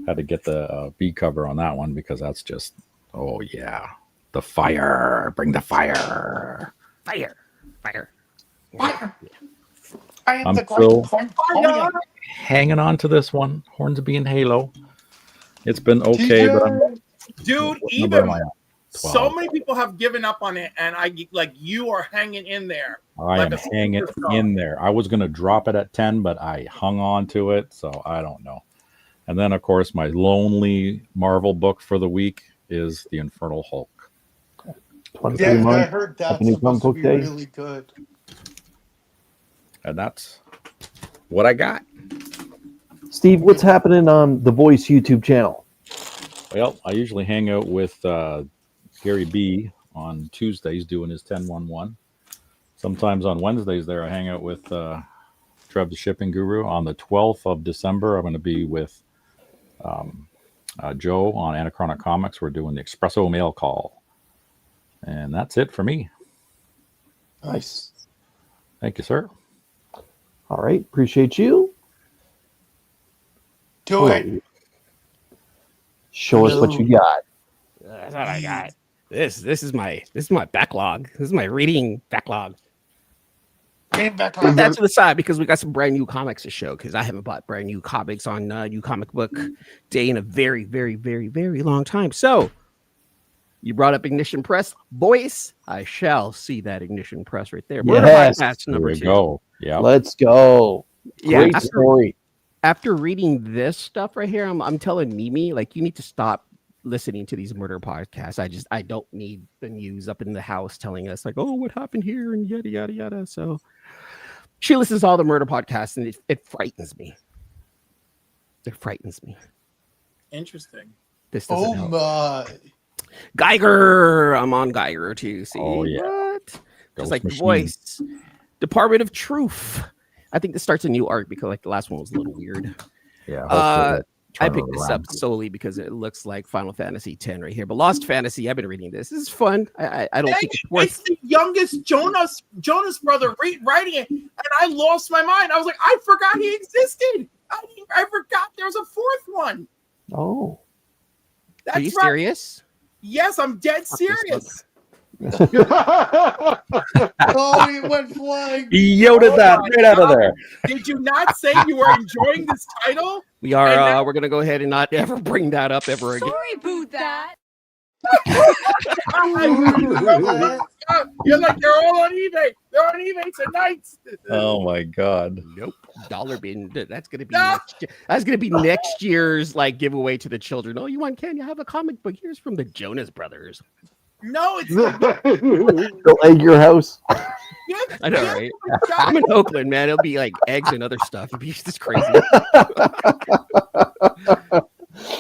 Had to get the B cover on that one because that's just, oh yeah. The fire. Bring the fire. Fire. Fire. Fire. I am I'm the still fire. hanging on to this one. Hornsby and Halo. It's been okay, but I'm... Dude, even so many people have given up on it, and you are hanging in there. I am hanging in there. I was going to drop it at 10, but I hung on to it, so I don't know. And then, of course, my lonely Marvel book for the week is The Infernal Hulk. Yeah, I heard that's supposed to be really good. And that's what I got. Steve, what's happening on the Voice YouTube channel? Well, I usually hang out with Gary B on Tuesdays doing his 1011. Sometimes on Wednesdays there I hang out with Trev the Shipping Guru. On the 12th of December, I'm going to be with Joe on Anachronic Comics. We're doing the Espresso Mail Call. And that's it for me. Nice. Thank you, sir. All right. Appreciate you. Do it. Show us what you got. That's what I got. This is my backlog. This is my reading backlog. Put that to the side because we got some brand new comics to show because I haven't bought brand new comics on New Comic Book Day in a very, very, very, very long time. So you brought up Ignition Press. Voice, I shall see that Ignition Press right there. Yes. That's number 2. Go. Yeah. Let's go. Yeah, story. After reading this stuff right here, I'm telling Mimi, like, you need to stop listening to these murder podcasts. I don't need the news up in the house telling us like, oh, what happened here and yada yada yada. So she listens to all the murder podcasts, and it frightens me. It frightens me. Interesting. This doesn't help. My. Geiger. I'm on Geiger too. See? Oh, yeah. What? Just like Machine. the voice. Department of Truth. I think this starts a new arc because like the last one was a little weird. Yeah. I picked this up solely because it looks like Final Fantasy X right here. But Lost Fantasy, I've been reading this. This is fun. I don't think it's worth. It's the youngest Jonas brother writing it, and I lost my mind. I was like, I forgot he existed. I forgot there was a fourth one. Oh, That's Are you right. serious? Yes, I'm dead serious. Oh, he went flying. He yoded that right out of there. Did you not say you were enjoying this title? We are. We're gonna go ahead and not ever bring that up ever again. Sorry about that. You're like, they're all on eBay. They're on eBay tonight. Oh my God. Nope. Dollar bin. That's gonna be No. next year. That's gonna be next year's like giveaway to the children. Oh, you want Ken? You have a comic book. Here's from the Jonas Brothers. No, it's they'll egg your house. I know, right? I'm in Oakland, man. It'll be like eggs and other stuff. It'll be just crazy.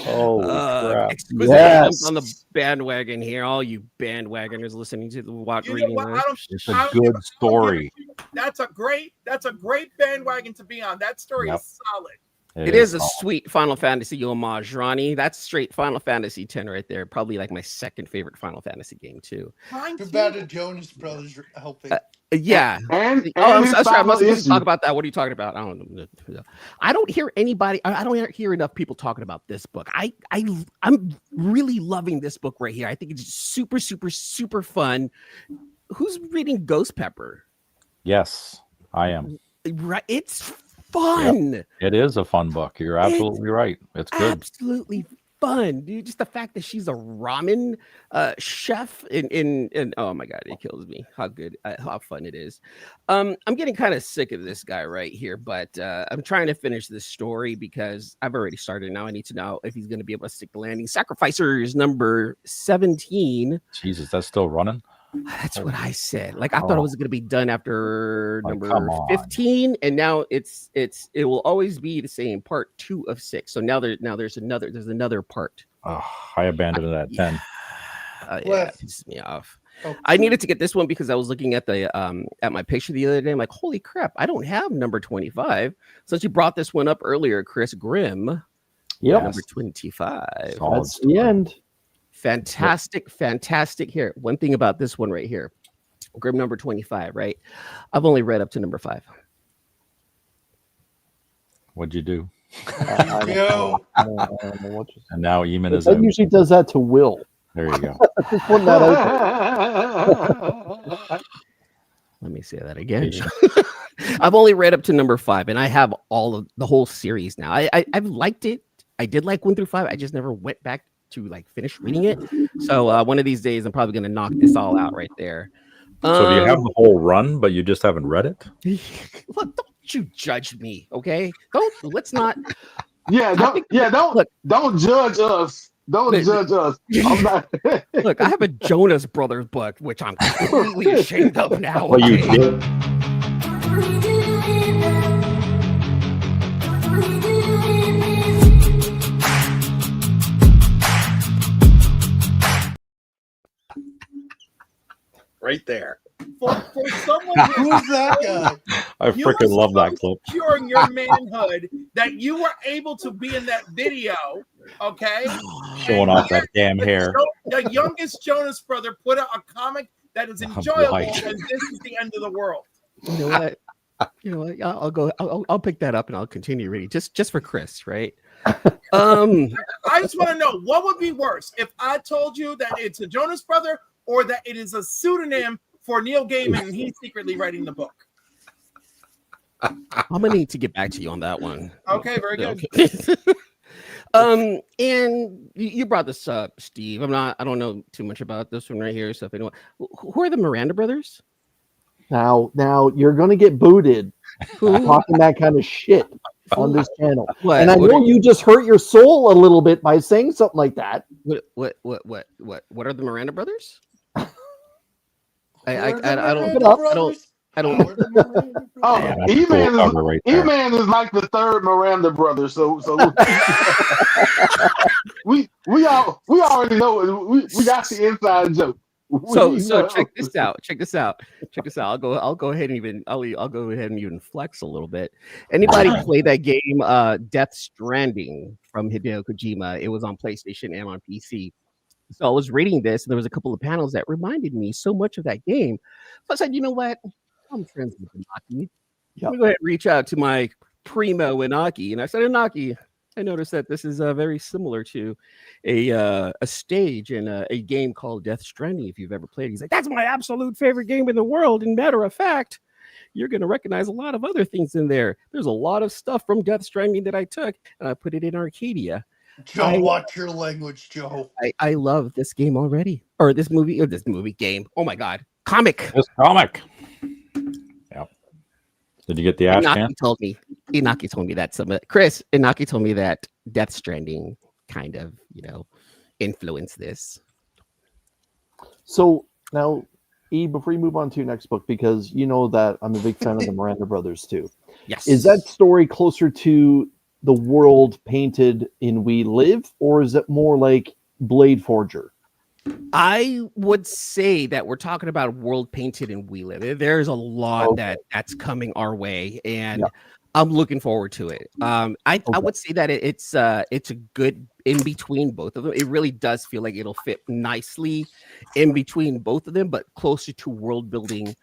Oh, crap. Exquisite Yes. on the bandwagon here. All you bandwagoners listening to the Watt You know reading. what? Right? It's a good story. That's a great bandwagon to be on. That story Yep. is solid. It is a sweet Final Fantasy homage, Ronnie. That's straight Final Fantasy X right there. Probably like my second favorite Final Fantasy game too. Mine Too too. bad the Jonas Brothers helping. Yeah. And I'm his sorry. I final must issue. talk about that. What are you talking about? I don't know. I don't hear anybody. I don't hear enough people talking about this book. I'm really loving this book right here. I think it's super, super, super fun. Who's reading Ghost Pepper? Yes, I am. Right. It's fun. It is a fun book. You're absolutely right. It's good. Absolutely fun, dude. Just the fact that she's a ramen chef in oh my god, it kills me how good, how fun it is. I'm getting kind of sick of this guy right here, but I'm trying to finish this story because I've already started. Now I need to know if he's going to be able to stick the landing. Sacrificers number 17. Jesus, that's still running. That's what I said. Like I thought it was going to be done after Like, number come on. 15, and now it will always be the same part 2 of 6. So now there's another part. Oh, I abandoned it at 10. Yeah, it Left. pisses me off. Oh, I needed to get this one because I was looking at the at my picture the other day. I'm like, holy crap, I don't have number 25. Since you brought this one up earlier, Chris Grimm. Yep. Number 25. Solid That's the end. Fantastic. Here, one thing about this one right here, Grimm number 25, right? I've only read up to number 5. What'd you do? Yo. I don't know what you And now Eamon is That out. usually does that to Will. There you go. Just putting that out there. Let me say that again. I've only read up to number 5, and I have all of the whole series now. I've liked it. I did like 1 through 5. I just never went back to like finish reading it. So one of these days, I'm probably gonna knock this all out right there. So do you have the whole run, but you just haven't read it? Look, don't you judge me, okay? Let's not. Don't judge us. Don't judge us. I'm not. Look, I have a Jonas Brothers book, which I'm completely ashamed of now. Well, you okay? did. Right there. For someone Who's that guy? I You freaking were love that so clip. secure in your manhood that you were able to be in that video, okay? Showing off that damn hair. The youngest Jonas brother put out a comic that is enjoyable, Right. and this is the end of the world. You know what? I'll go. I'll pick that up and I'll continue reading just for Chris, right? I just want to know what would be worse if I told you that it's a Jonas brother or that it is a pseudonym for Neil Gaiman and he's secretly writing the book. I'm gonna need to get back to you on that one. Okay, very good. Okay. And you brought this up, Steve. I don't know too much about this one right here. So if anyone, who are the Miranda brothers? Now you're gonna get booted talking that kind of shit. on this channel. What? And I know you just hurt your soul a little bit by saying something like that. What are the Miranda brothers? I don't. Oh, Yeah, that's a cool cover right there. E-Man is like the third Miranda brother. So we already know we got the inside joke. So check this out. I'll go ahead and even flex a little bit. Anybody play that game Death Stranding from Hideo Kojima? It was on PlayStation and on PC. So I was reading this, and there was a couple of panels that reminded me so much of that game. So I said, you know what? I'm friends with Inaki. Let me go ahead and reach out to my primo Inaki. And I said, Inaki, I noticed that this is very similar to a stage in a game called Death Stranding, if you've ever played. He's like, that's my absolute favorite game in the world. And matter of fact, you're going to recognize a lot of other things in there. There's a lot of stuff from Death Stranding that I took, and I put it in Arcadia. Joe, watch your language, Joe. I love this game already. Or this movie game. Oh my God. Comic. This comic. Yep. Did you get the ash can? Inaki told me that Inaki told me that Death Stranding kind of, influenced this. So now, E, before you move on to your next book, because you know that I'm a big fan of the Miranda brothers too. Yes. Is that story closer to the world painted in We Live, or is it more like Blade Forger? I would say that we're talking about world painted in We Live. There's a lot that's coming our way, and I'm looking forward to it. I would say that it's a good in between both of them. It really does feel like it'll fit nicely in between both of them, but closer to world building,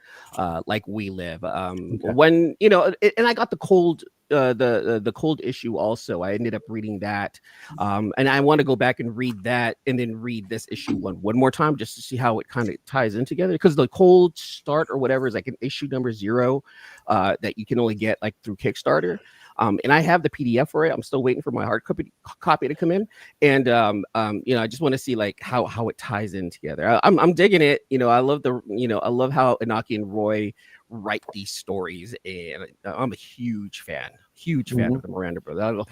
like We Live. When and I got the cold. The cold issue also. I ended up reading that, and I want to go back and read that, and then read this issue one more time just to see how it kind of ties in together. Because the cold start or whatever is like an issue number 0 that you can only get like through Kickstarter. And I have the PDF for it. I'm still waiting for my hard copy to come in, and I just want to see like how it ties in together. I'm digging it. I love I love how Inaki and Roy write these stories, and I'm a huge fan of the Miranda brother. I don't know,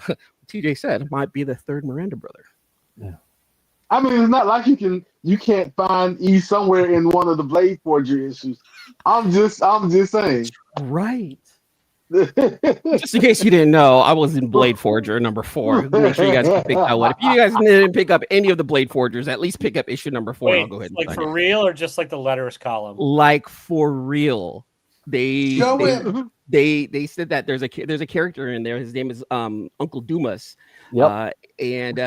TJ said it might be the third Miranda brother. Yeah, I mean, it's not like you can't find E somewhere in one of the Blade Forger issues. I'm just saying. Right. Just in case you didn't know, I was in Blade Forger number 4. Make sure you guys can pick that one. If you guys didn't pick up any of the Blade Forgers, at least pick up issue number 4. Wait, I'll go ahead and like for real, or just like the letters column? Like for real. They said that there's a character in there. His name is Uncle Dumas. Yep. And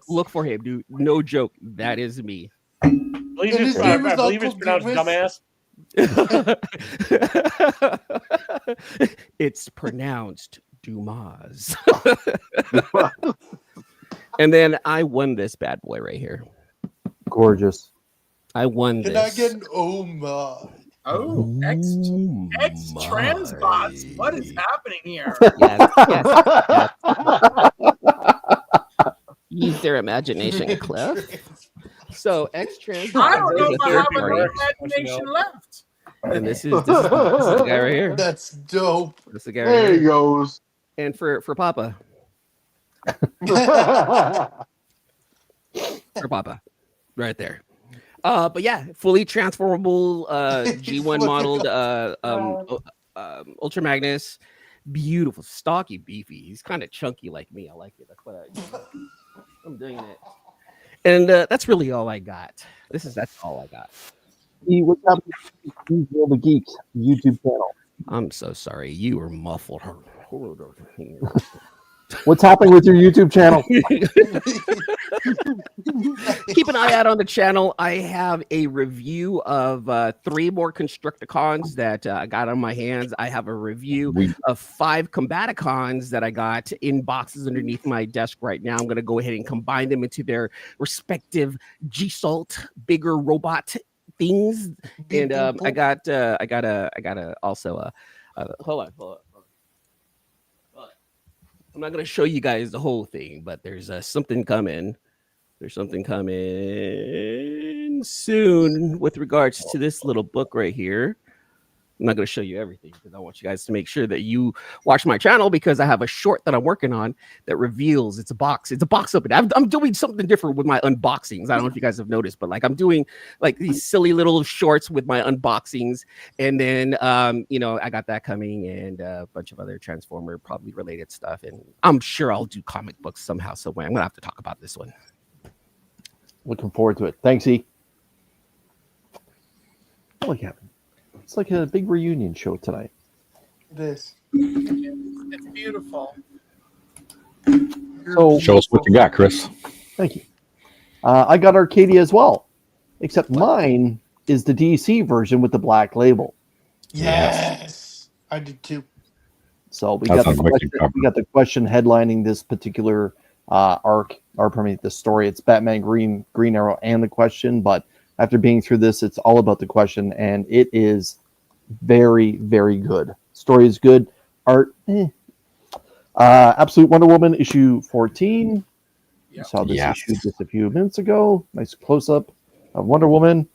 look for him, dude. No joke. That is me. I believe it's pronounced dumbass. It's pronounced Dumas. And then I won this bad boy right here. Gorgeous. I won this. Can I get an oh my? Oh, X transbots. What is happening here? Yes. Use their imagination, Cliff. So X transbots. I don't know if I have enough imagination left. And this is the guy right here. That's dope. This is the guy There right he here. goes. And for Papa. For Papa. Right there. But yeah, fully transformable G1 modeled Ultra Magnus. Beautiful, stocky, beefy. He's kind of chunky like me. I like it. That's what I'm doing it. And that's really all I got. That's all I got. What's happening to the Geeks YouTube channel? I'm so sorry. You were muffled. What's happening with your YouTube channel? Keep an eye out on the channel. I have a review of 3 more Constructicons that I got on my hands. I have a review of 5 Combaticons that I got in boxes underneath my desk right now. I'm going to go ahead and combine them into their respective G-Salt bigger robot things. And I got also hold on. I'm not going to show you guys the whole thing, but there's something coming. There's something coming soon with regards to this little book right here. I'm not going to show you everything because I want you guys to make sure that you watch my channel because I have a short that I'm working on that reveals it's a box opening. I'm doing something different with my unboxings. I don't know if you guys have noticed, but like I'm doing like these silly little shorts with my unboxings, and then I got that coming and a bunch of other Transformer probably related stuff, and I'm sure I'll do comic books somehow, some way. I'm gonna have to talk about this one. Looking forward to it. Thanks, E. Look at it. It's like a big reunion show tonight. It is. It's beautiful. So Show us what you got, Chris. thank you. I got Arcadia as well, except mine is the DC version with the black label. Yes. I did too. So we That's got a wicked cover. the question headlining this particular arc, or pardon me, the story. It's Batman, Green Arrow, and the question. But after being through this, it's all about the question, and it is very, very good. Story is good. Art, Absolute Wonder Woman issue 14. Yeah. Saw this Yes. issue just a few minutes ago. Nice close up of Wonder Woman.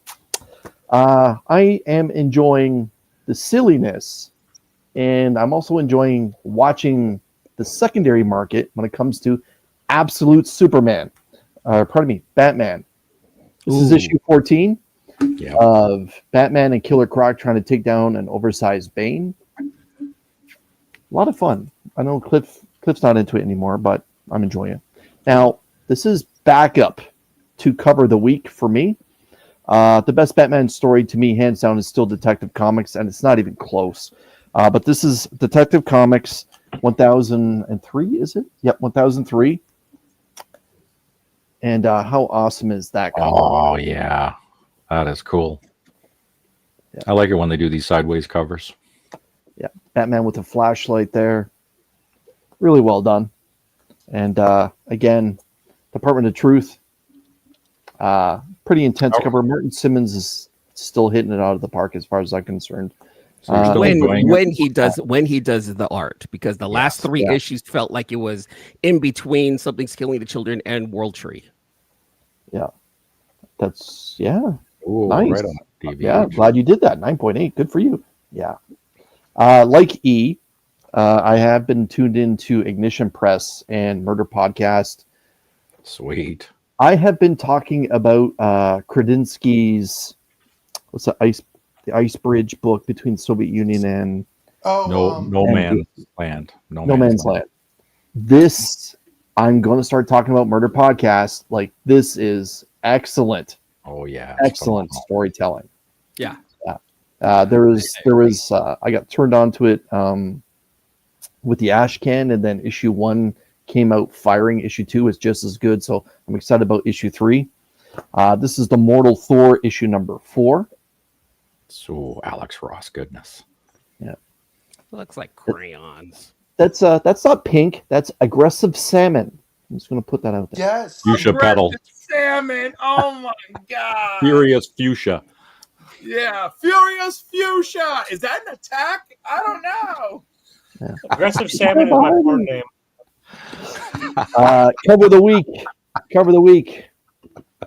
I am enjoying the silliness, and I'm also enjoying watching the secondary market when it comes to Absolute Superman. Batman. This is issue 14 of Batman and Killer Croc trying to take down an oversized Bane. A lot of fun. I know Cliff's not into it anymore, but I'm enjoying it. Now, this is backup to cover the week for me. The best Batman story to me, hands down, is still Detective Comics, and it's not even close. But this is Detective Comics 1003, is it? Yep, 1003. And how awesome is that cover? Oh, yeah. That is cool. Yeah. I like it when they do these sideways covers. Yeah, Batman with a flashlight there. Really well done. And again, Department of Truth. Pretty intense cover. Martin Simmons is still hitting it out of the park as far as I'm concerned. So you're still enjoying When it? he does the art, because the last three issues felt like it was in between Something's Killing the Children and World Tree. Yeah, that's Ooh, nice. right on TV. Yeah, glad you did that. 9.8, good for you. Yeah, like E, I have been tuned into Ignition Press and Murder Podcast. Sweet. I have been talking about Kredinsky's the Ice Bridge book between the Soviet Union and No Man's Land. No Man's Land. This, I'm going to start talking about Murder Podcast. Like, this is excellent. Oh yeah, Excellent storytelling. Yeah. There was I got turned on to it with the Ashcan, and then issue 1 came out firing. Issue 2 is just as good, so I'm excited about issue 3. This is the Mortal Thor issue number 4. So Alex Ross, goodness. Yeah, Looks like crayons. that's not pink. That's aggressive salmon. I'm just going to put that out there. Yes. Fuchsia petal. Salmon. Oh my god. Furious fuchsia. Yeah, Furious Fuchsia. Is that an attack? I don't know. Yeah. Aggressive Salmon is my porn name. Cover the week.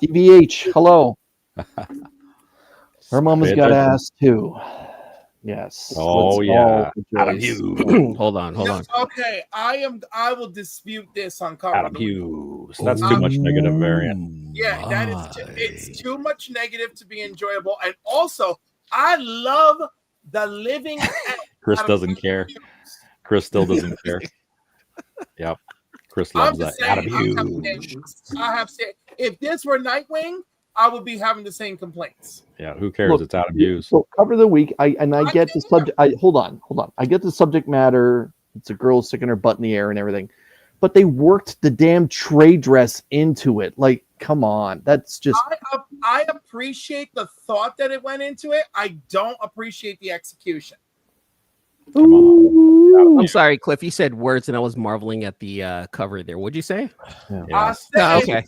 DVH, hello. Her mama's got ass too. Yes. Oh Let's yeah. all Adam rejoice. Hughes. Hold on. Okay, I will dispute this on cover. Adam Hughes. That's too much negative variant. Yeah, that is it's too much negative to be enjoyable. And also, I love the living. Chris doesn't care. Chris still doesn't care. Yep. Chris loves that. Adam Hughes. I have said, if this were Nightwing, I would be having the same complaints. Yeah, who cares? Look, it's Adam Hughes. So cover the week. I get the subject. Hold on. I get the subject matter. It's a girl sticking her butt in the air and everything, but they worked the damn trade dress into it. Like, come on, that's just. I appreciate the thought that it went into it. I don't appreciate the execution. Come on. I'm sorry, Cliff. You said words, and I was marveling at the cover there. What'd you say? I Yes. said, Okay.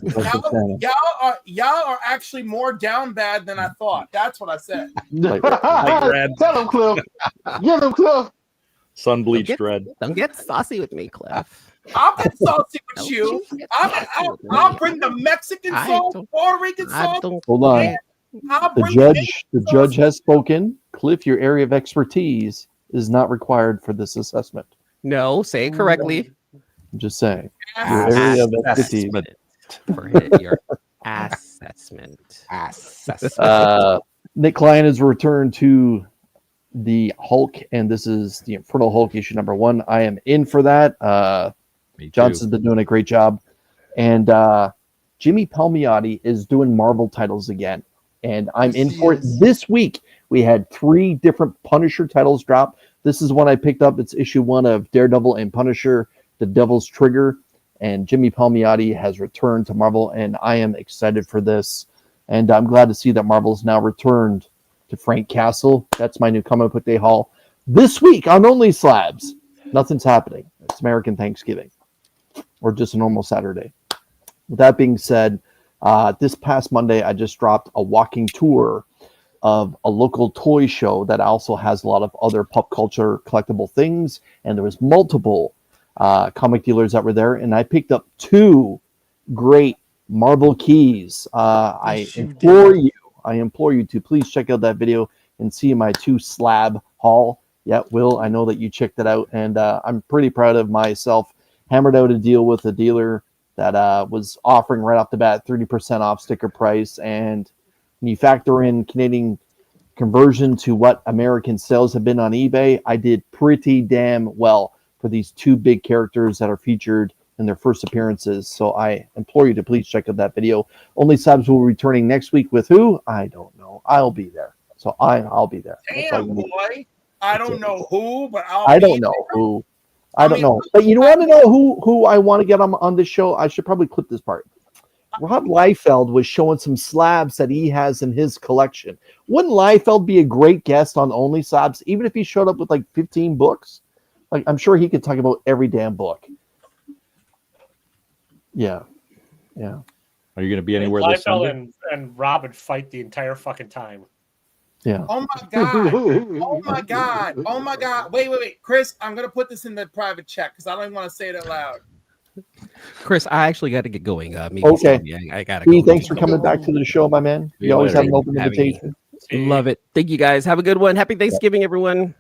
y'all are actually more down bad than I thought. That's what I said. Tell him, Cliff. Get him, Cliff. Sun bleached red. Don't get saucy with me, Cliff. I'll get salty with Don't you. get I'll saucy with me. bring the Mexican I salt, don't- Puerto Rican I salt. don't. Hold on. The judge has spoken. Cliff, your area of expertise is not required for this assessment. No, say it correctly. I'm just saying. Your area of expertise. For your assessment. Nick Klein has returned to the Hulk, and this is the Infernal Hulk issue number 1. I am in for that. Johnson's been doing a great job. And Jimmy Palmiotti is doing Marvel titles again. And I'm in for it. This week, we had 3 different Punisher titles drop. This is one I picked up. It's issue 1 of Daredevil and Punisher, The Devil's Trigger. And Jimmy Palmiotti has returned to Marvel, and I am excited for this. And I'm glad to see that Marvel's now returned to Frank Castle. That's my new comic book day haul. This week on Only Slabs, nothing's happening. It's American Thanksgiving, or just a normal Saturday. With that being said, this past Monday, I just dropped a walking tour of a local toy show that also has a lot of other pop culture collectible things. And there was multiple comic dealers that were there. And I picked up 2 great Marvel keys. I implore you to please check out that video and see my 2 slab haul. Yeah, Will, I know that you checked it out. And I'm pretty proud of myself. Hammered out a deal with a dealer that was offering right off the bat 30% off sticker price. And when you factor in Canadian conversion to what American sales have been on eBay, I did pretty damn well for these 2 big characters that are featured in their first appearances. So I implore you to please check out that video. Only Subs will be returning next week with who? I don't know. I'll be there. So I'll be there. Damn, boy. I don't know who, but I don't know who. I don't know. But you want to know who I want to get on this show? I should probably clip this part. Rob Liefeld was showing some slabs that he has in his collection. Wouldn't Liefeld be a great guest on Only Slabs, even if he showed up with like 15 books? Like, I'm sure he could talk about every damn book. Yeah. Yeah. Are you going to be anywhere this Sunday? And Rob would fight the entire fucking time. Yeah. Oh my god. Oh my god. Oh my god. Wait. Chris, I'm going to put this in the private chat because I don't even want to say it out loud. Chris, I actually got to get going. Okay. I got to go. Thanks for coming back to the show, my man. You always have an open invitation. Love it. Thank you, guys. Have a good one. Happy Thanksgiving, everyone.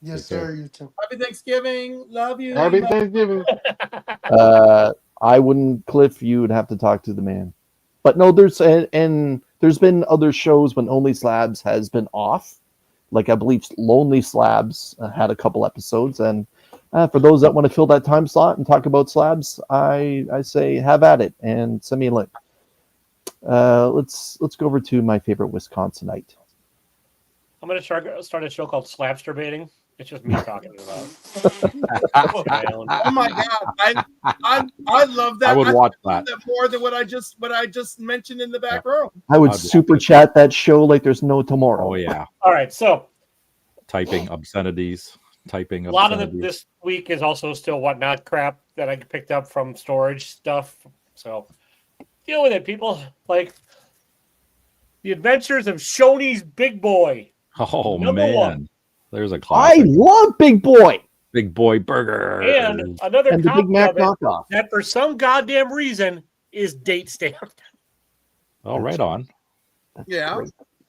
Yes, sir. You too. Happy Thanksgiving. Love you. Happy Thanksgiving. I wouldn't, Cliff. You would have to talk to the man. But no, there's been other shows when Only Slabs has been off. Like I believe Lonely Slabs had a couple episodes, and for those that want to fill that time slot and talk about slabs, I say have at it and send me a link. Let's go over to my favorite Wisconsinite. I'm gonna start a show called Slabster Baiting. It's just me talking about. Oh my god, I love that. I would watch that more than what I just mentioned in the back room. I would super chat that show like there's no tomorrow. Oh yeah. All right, so typing obscenities. A lot of this week is also still whatnot crap that I picked up from storage stuff. So deal with it, people. Like The Adventures of Shoney's Big Boy. Oh Number man. 1. There's a classic. I love Big Boy. Big Boy Burger. And another and the Big Mac knockoff that for some goddamn reason is date stamped. Oh, right on. Yeah.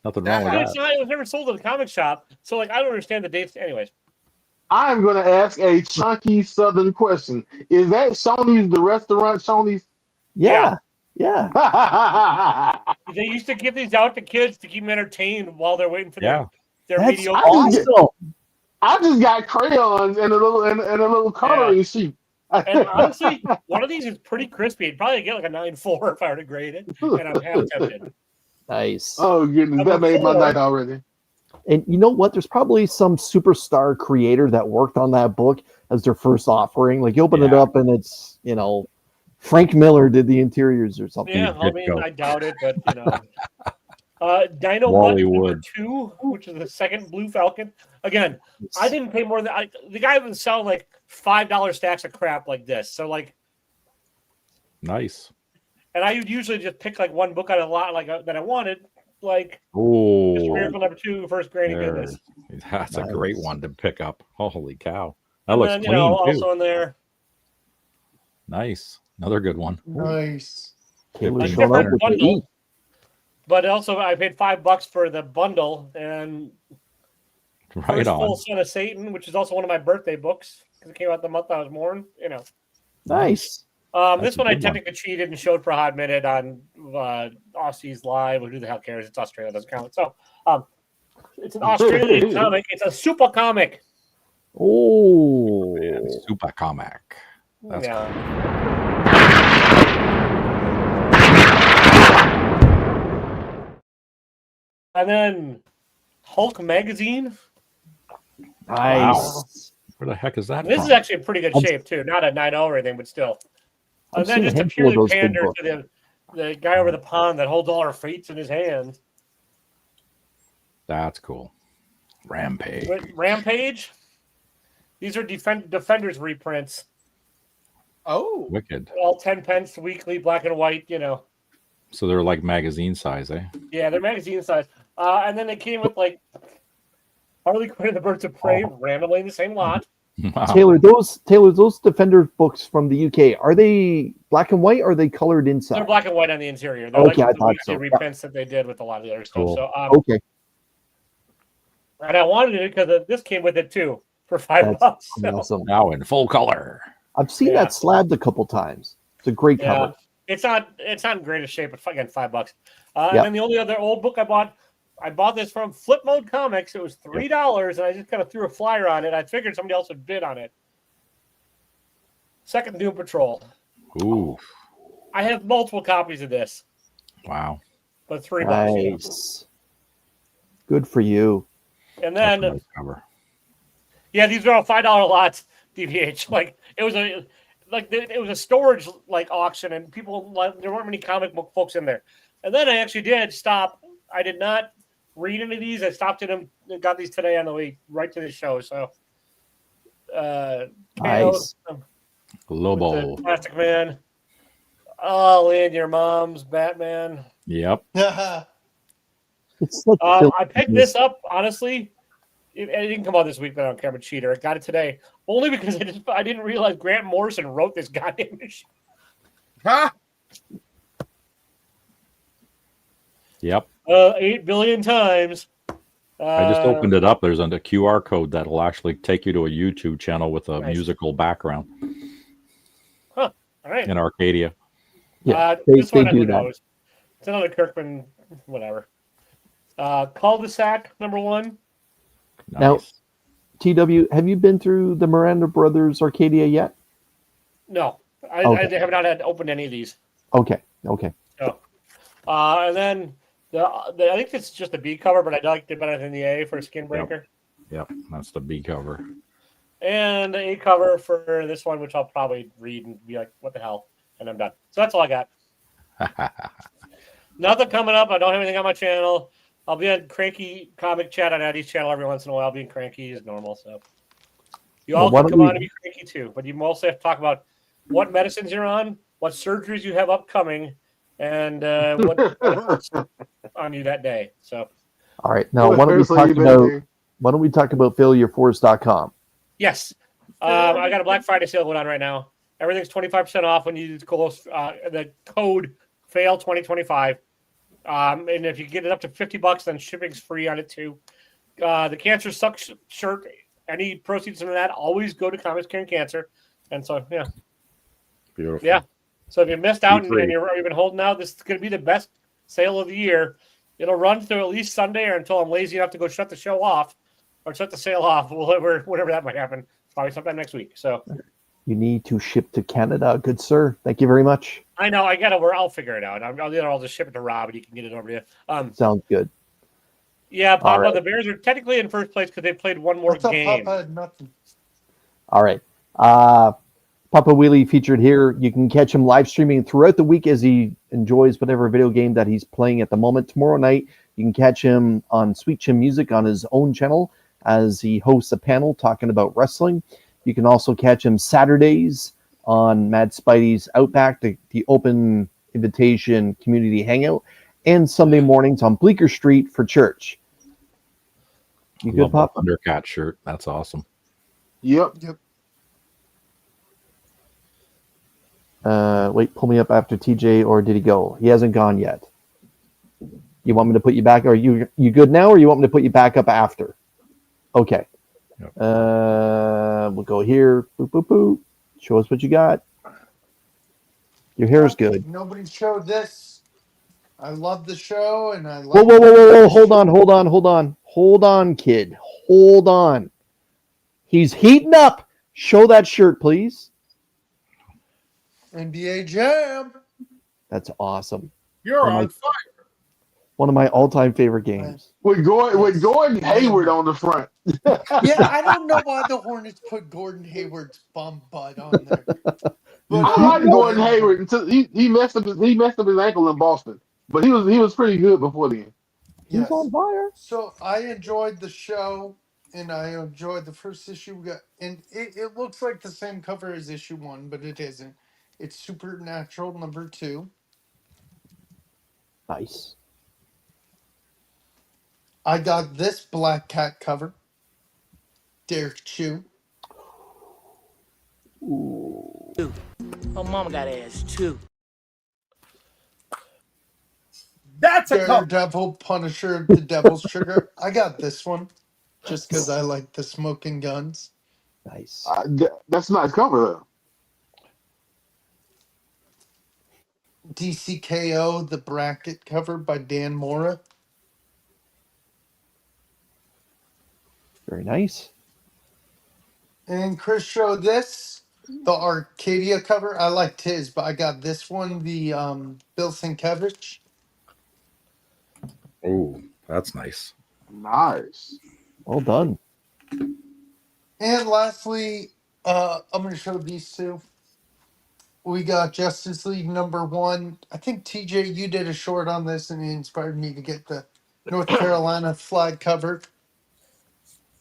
Nothing wrong with that. It was never sold at a comic shop. So like I don't understand the dates. Anyways. I'm going to ask a chunky Southern question. Is that Shoney's, the restaurant Shoney's? Yeah. They used to give these out to kids to keep them entertained while they're waiting for their That's mediocre. awesome. I just got crayons and a little coloring sheet. And honestly, one of these is pretty crispy. I'd probably get like a 9.4 if I were to grade it. And I'm half tempted. Nice. Oh goodness, that made my night already. And you know what? There's probably some superstar creator that worked on that book as their first offering. Like you open it up and it's, Frank Miller did the interiors or something. Yeah, I mean, I doubt it, but Dino Mutt number 2, which is the second Blue Falcon. Again, I didn't pay more than the guy was selling like $5 stacks of crap like this. So like, nice. And I would usually just pick like one book out of a lot that I wanted. Like, Miracle number 2, First Granny Goodness. That's a great one to pick up. Holy cow! That and looks then, clean too. Also in there. Nice, another good one. Nice. It was showing up with the E. But also, I paid $5 for the bundle and Right First on. Full Son of Satan, which is also one of my birthday books because it came out the month I was born. Nice. This one I technically cheated and showed for a hot minute on Aussies Live. Who the hell cares? It's Australia, doesn't count. So, it's an Australian comic. It's a super comic. Oh, Super comic. That's cool. And then Hulk magazine. nice. Wow. Where the heck is that? This from? is actually in pretty good shape too. Not a 9.0 or anything, but still. I've And then seen a just to handful of purely those big pander books. to the guy over the pond that holds all our fates in his hand. That's cool. Rampage. Rampage. These are Defenders reprints. Oh, Wicked. All 10 pence weekly, black and white. So they're like magazine size, eh? Yeah, they're magazine size. And then they came with like Harley Quinn and the Birds of Prey randomly in the same lot. Wow. Taylor, those Defender books from the UK, are they black and white or are they colored inside? They're black and white on the interior. They're Okay, I like the thought weekly so. reprints that they did with a lot of the other stuff. Cool. So Okay. and I wanted it because this came with it too for $5. That's So, awesome. Now in full color. I've seen that slabbed a couple times. It's a great yeah, cover. it's not in greatest shape, but again, $5. Yep. And then the only other old book I bought this from Flip Mode Comics. It was $3, and I just kind of threw a flyer on it. I figured somebody else would bid on it. Second Doom Patrol. Ooh. I have multiple copies of this, Wow. but $3. Nice. Good for you. And That's a then, nice cover. yeah, these are all $5 lots. DVH, like it was a storage like auction, and people there weren't many comic book folks in there. And then I actually did stop. I did not read any of these. I stopped in them and got these today on the way right to the show. So, Nice. Lobo. Plastic Man. Oh, Land Your Mom's Batman. Yep. It's such I picked this up honestly. It didn't come out this week, but I don't care. I'm a cheater. I got it today only because I didn't realize Grant Morrison wrote this goddamn issue. huh? Yep. 8 billion times. I just opened it up. There's a QR code that'll actually take you to a YouTube channel with a musical background. Huh. All right. In Arcadia. Yeah, this they one, do who that. knows? It's another Kirkman, whatever. Cul-de-sac, #1. Nice. Now, TW, have you been through the Miranda Brothers Arcadia yet? No, I have not had opened any of these. Okay. No. And then I think it's just the B cover, but I liked it better than the A for Skin Breaker. Yep, that's the B cover. And the A cover for this one, which I'll probably read and be like, what the hell? And I'm done. So that's all I got. Nothing coming up. I don't have anything on my channel. I'll be on Cranky Comic Chat on Eddie's channel every once in a while, being cranky as normal. So you all can come on and be cranky too, but you mostly have to talk about what medicines you're on, what surgeries you have upcoming, and what hurts on you that day. So, all right. Now, why don't we talk about failureforce.com? Yes, I got a Black Friday sale going on right now. Everything's 25% off when you use the code FAIL 2025. And if you get it up to $50, then shipping's free on it too. The Cancer Sucks shirt, any proceeds from that always go to Comics Curing Cancer. And so, yeah. Beautiful. Yeah. So if you missed out and you've been holding out, this is going to be the best sale of the year. It'll run through at least Sunday or until I'm lazy enough to go shut the show off or shut the sale off, whatever that might happen. Probably sometime next week. So you need to ship to Canada, good sir. Thank you very much. I know. I'll figure it out. I'll just ship it to Rob and he can get it over to you. Sounds good. Yeah, Papa, the Bears are technically in first place because they played one more game. Papa? Nothing. All right. Papa Wheelie featured here. You can catch him live streaming throughout the week as he enjoys whatever video game that he's playing at the moment. Tomorrow night, you can catch him on Sweet Chin Music on his own channel as he hosts a panel talking about wrestling. You can also catch him Saturdays on Mad Spidey's Outback, the open invitation community hangout, and Sunday mornings on Bleecker Street for church. You good, Pop? Thundercat shirt. That's awesome. Yep. Wait, pull me up after TJ, or did he go? He hasn't gone yet. You want me to put you back? Are you good now, or you want me to put you back up after? Okay. Yep. We'll go here. Boop, boop, boop. Show us what you got. Your hair is good. Nobody showed this. I love the show, and I Whoa, like. whoa, whoa, whoa, whoa! Hold on, kid. Hold on. He's heating up. Show that shirt, please. NBA Jam. That's awesome. You're on fire. One of my all-time favorite games. With Gordon Hayward on the front. Yeah, I don't know why the Hornets put Gordon Hayward's bum butt on there. But I like Gordon Hayward until he messed up his ankle in Boston. But he was pretty good before then. Yes. He's on fire. So I enjoyed the show, and I enjoyed the first issue we got. And it looks like the same cover as issue 1, but it isn't. It's Supernatural #2. Nice. I got this Black Cat cover. Derek Chew. Her mama got ass too. That's a cover. Daredevil, Punisher, The Devil's Trigger. I got this one just because I like the smoking guns. Nice. That's a nice cover, though. DCKO, the bracket cover by Dan Mora. Very nice. And Chris showed this, the Arcadia cover. I liked his, but I got this one, the Bill Sienkiewicz. Oh, that's nice. Nice. Well done. And lastly, I'm going to show these two. We got Justice League #1. I think TJ, you did a short on this, and it inspired me to get the North Carolina flag cover.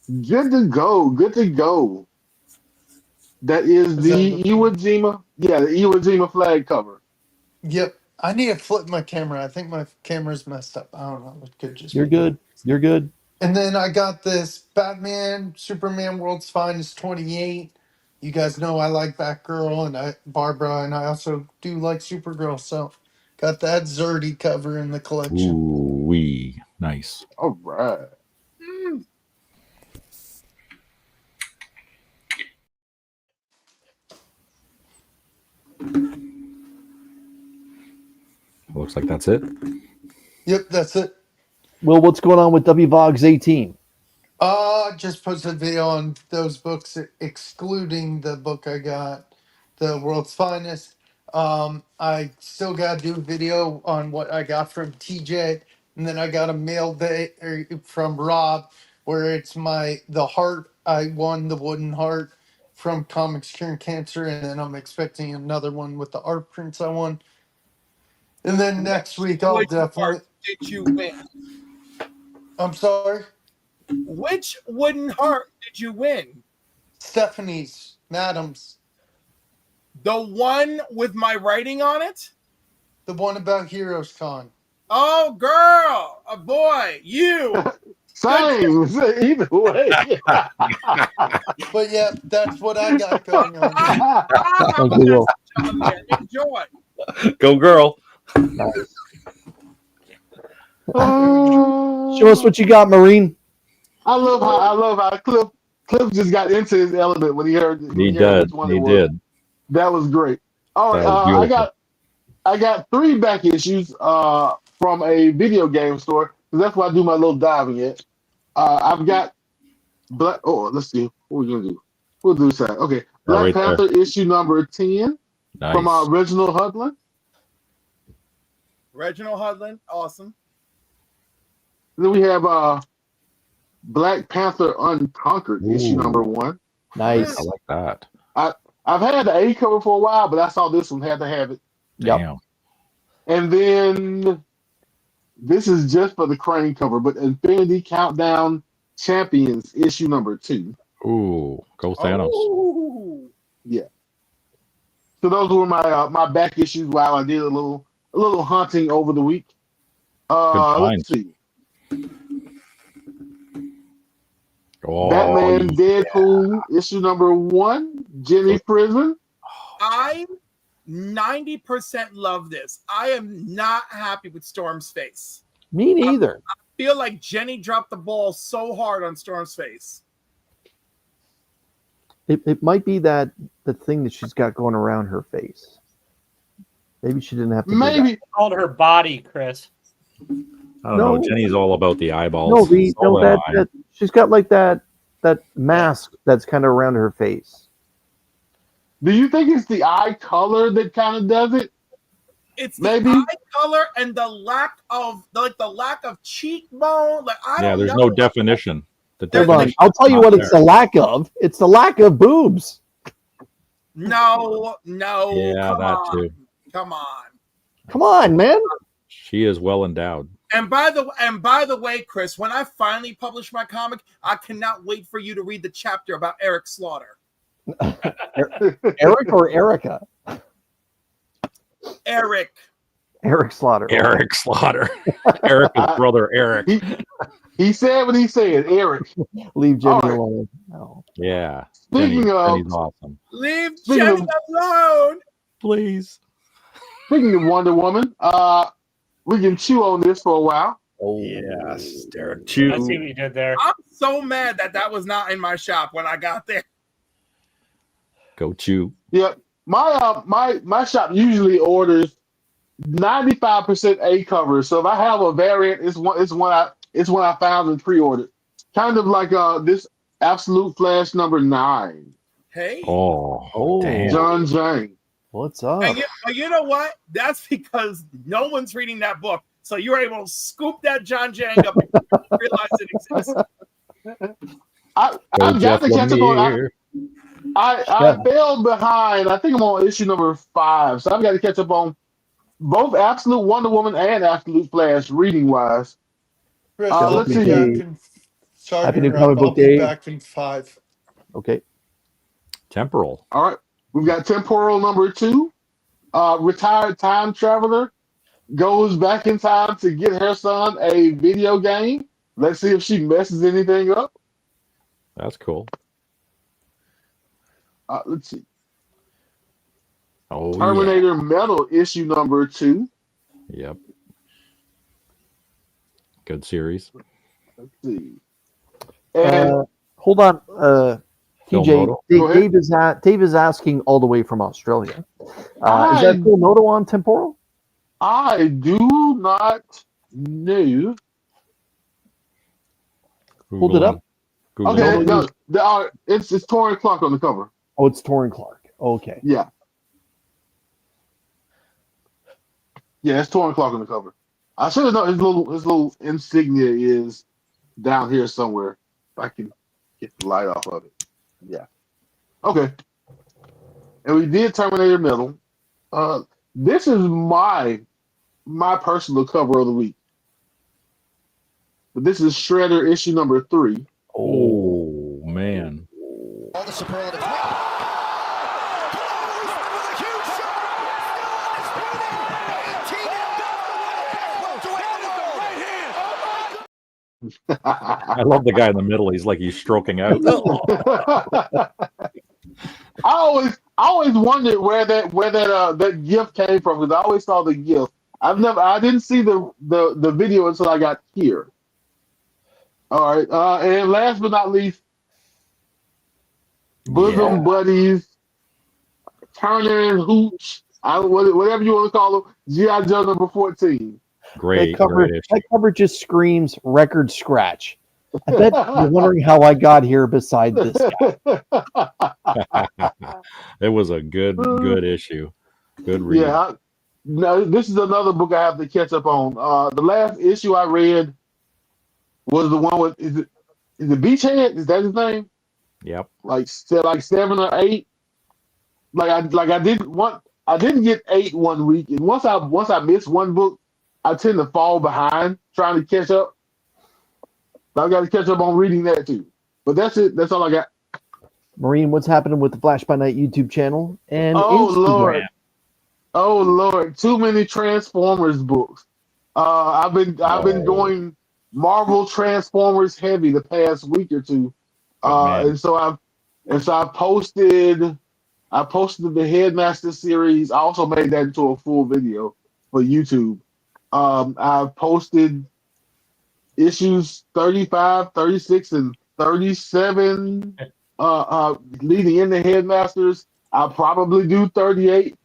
Good to go. Good to go. That is the Iwo Jima. Yeah, the Iwo Jima flag cover. Yep. I need to flip my camera. I think my camera's messed up. I don't know. It could just You're be. good. You're good. And then I got this Batman, Superman World's Finest 28. You guys know I like Batgirl and Barbara, and I also do like Supergirl. So got that Zerdy cover in the collection. Ooh, wee. Nice. All right. Looks like that's it. Yep, that's it. Well, what's going on with WVOGS 18? Just posted a video on those books, excluding the book I got, The World's Finest. I still got to do a video on what I got from TJ, and then I got a mail from Rob, where it's the heart. I won the wooden heart from Comics Curing Cancer, and then I'm expecting another one with the art prints I won. And then next week I'll definitely. Did you win? I'm sorry. Which wooden heart did you win? Stephanie's, Madam's. The one with my writing on it? The one about Heroes Con. Oh, girl, a boy, you. Same. Either way. But yeah, that's what I got going on. Enjoy. Go, girl. Nice. Show us what you got, Marine. I love how Cliff just got into his element when he heard. He did. He did. That was great. All right, I got 3 back issues from a video game store. That's why I do my little diving at. I've got Black. Oh, let's see. What are we gonna do? We'll do that. Okay, Black Panther issue #10 from Reginald Hudlin. Reginald Hudlin, awesome. Then we have Black Panther Unconquered issue #1. Nice. I like that. I've had the A cover for a while, but I saw this one, had to have it. Yep. Damn. And then this is just for the Crane cover, but Infinity Countdown Champions issue #2. Ooh, go Thanos. Ooh. Yeah. So those were my back issues while I did a little hunting over the week. Let's see. Oh, Batman Deadpool issue #1, Jimmy Prison. I 90% love this. I am not happy with Storm's face. Me neither. I feel like Jenny dropped the ball so hard on Storm's face. It might be that the thing that she's got going around her face. Maybe she didn't have to. Maybe called her body, Chris. I don't know. Jenny's all about the eyeballs. No, that she's got like that mask that's kind of around her face. Do you think it's the eye color that kind of does it? It's the eye color and the lack of cheekbone. Like I don't there's know. no definition. Hold on. I'll tell you what it's the lack of. It's the lack of boobs. No. Yeah, too. Come on, man. She is well endowed. And by the way, Chris, when I finally publish my comic, I cannot wait for you to read the chapter about Eric Slaughter. Eric or Erica? Eric Slaughter. Eric Slaughter. Eric's brother, Eric. He said what he said, Eric. Leave Jenny alone. No. Yeah. Speaking of, Jenny's awesome. Leave Jenny alone, please. Speaking of Wonder Woman, we can chew on this for a while. Oh yes, Derek. Chew. I see what you did there. I'm so mad that was not in my shop when I got there. Go chew. Yep. My shop usually orders 95% A covers. So if I have a variant, it's one I found and pre-ordered. Kind of like this Absolute Flash number 9. Hey. Oh, damn. John Jane. What's up? And you know what? That's because no one's reading that book. So you were able to scoop that John Jang up and realize it exists. I've got to catch up on. I fell behind. I think I'm on issue number 5, so I've got to catch up on both Absolute Wonder Woman and Absolute Flash reading wise. Let's see. Happy New Comic Book Day. Back in 5. Okay. Temporal. All right, we've got Temporal number 2. Retired time traveler goes back in time to get her son a video game. Let's see if she messes anything up. That's cool. Let's see. Oh, Terminator Metal issue number 2. Yep. Good series. Let's see. And hold on, TJ. Dave is asking all the way from Australia. Is that Phil Noto on Temporal? I do not know. Hold it up. Google. Okay, no, it's Torrin Clark on the cover. Oh, it's Torrin Clark. Okay. Yeah, it's Torrin Clark on the cover. I should have known his little insignia is down here somewhere. If I can get the light off of it. Yeah. Okay. And we did Terminator Metal. This is my personal cover of the week. But this is Shredder issue number 3. Oh man. All the superlative. I love the guy in the middle. He's like he's stroking out. I always wondered where that gift came from, because I always saw the gift. I didn't see the video until I got here. All right, and last but not least, Bosom Buddies, Turner and Hooch, whatever you want to call them, G.I. Joe number 14. Great. That cover just screams record scratch. I bet you're wondering how I got here beside this guy. It was a good issue. Good read. Yeah. No, this is another book I have to catch up on. The last issue I read was the one with is it Beachhead? Is that his name? Yep. Like 7 or 8. I didn't get 8 one week, and once I miss one book, I tend to fall behind trying to catch up. I've got to catch up on reading that too. But that's it. That's all I got. Maureen, what's happening with the Flash by Night YouTube channel and Instagram? Lord. Oh Lord, too many Transformers books. I've been going Marvel Transformers heavy the past week or two. And so I posted the Headmaster series. I also made that into a full video for YouTube. I posted issues 35, 36, and 37 leading into Headmasters. I'll probably do 38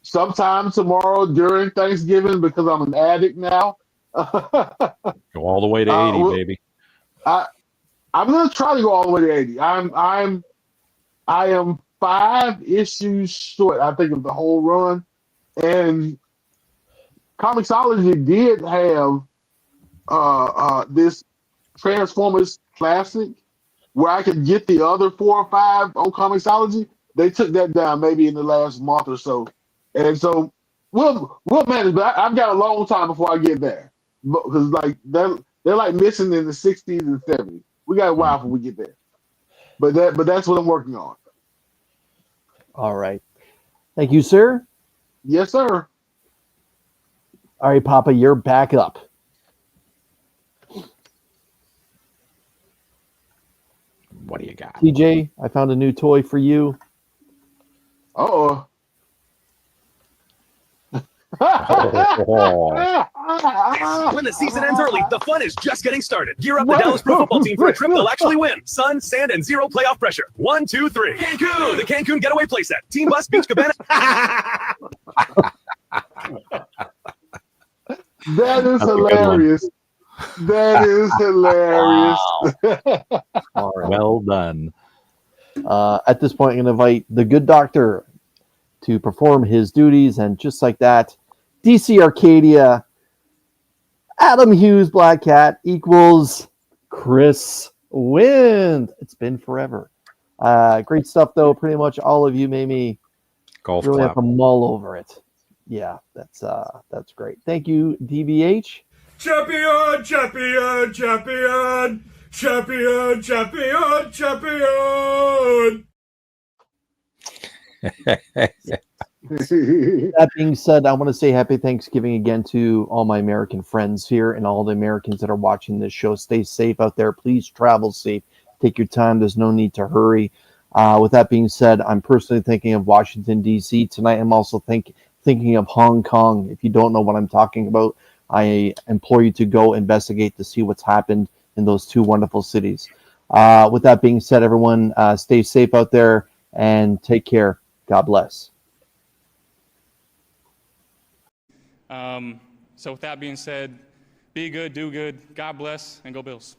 sometime tomorrow during Thanksgiving because I'm an addict now. Go all the way to 80, baby. I'm gonna try to go all the way to 80. I am 5 issues short, I think, of the whole run. And Comixology did have this Transformers Classic where I could get the other 4 or 5 on Comixology. They took that down maybe in the last month or so, and so we'll manage. But I've got a long time before I get there because like they're like missing in the 60s and 70s. We got a while before we get there, but that's what I'm working on. All right, thank you, sir. Yes, sir. All right, Papa, you're back up. What do you got? TJ, I found a new toy for you. Uh-oh. When the season ends early, the fun is just getting started. Gear up the Dallas Pro football team for a trip they'll actually win. Sun, sand, and zero playoff pressure. 1, 2, 3. Cancun! The Cancun Getaway Playset. Team Bus, Beach Cabana. That is hilarious. That is hilarious. All right. Well done. At this point, I'm going to invite the good doctor to perform his duties. And just like that, DC Arcadia, Adam Hughes Black Cat equals Chris Wind. It's been forever. Great stuff, though. Pretty much all of you made me Golf really clap. have to mull over it. Yeah, that's great. Thank you, DBH. Champion, champion, champion, champion, champion, champion. That being said, I want to say happy Thanksgiving again to all my American friends here and all the Americans that are watching this show. Stay safe out there. Please travel safe. Take your time. There's no need to hurry. With that being said, I'm personally thinking of Washington, D.C. tonight. I'm also thinking of Hong Kong. If you don't know what I'm talking about, I implore you to go investigate to see what's happened in those two wonderful cities. With that being said, everyone, stay safe out there and take care. God bless. So with that being said, be good, do good, God bless, and go Bills.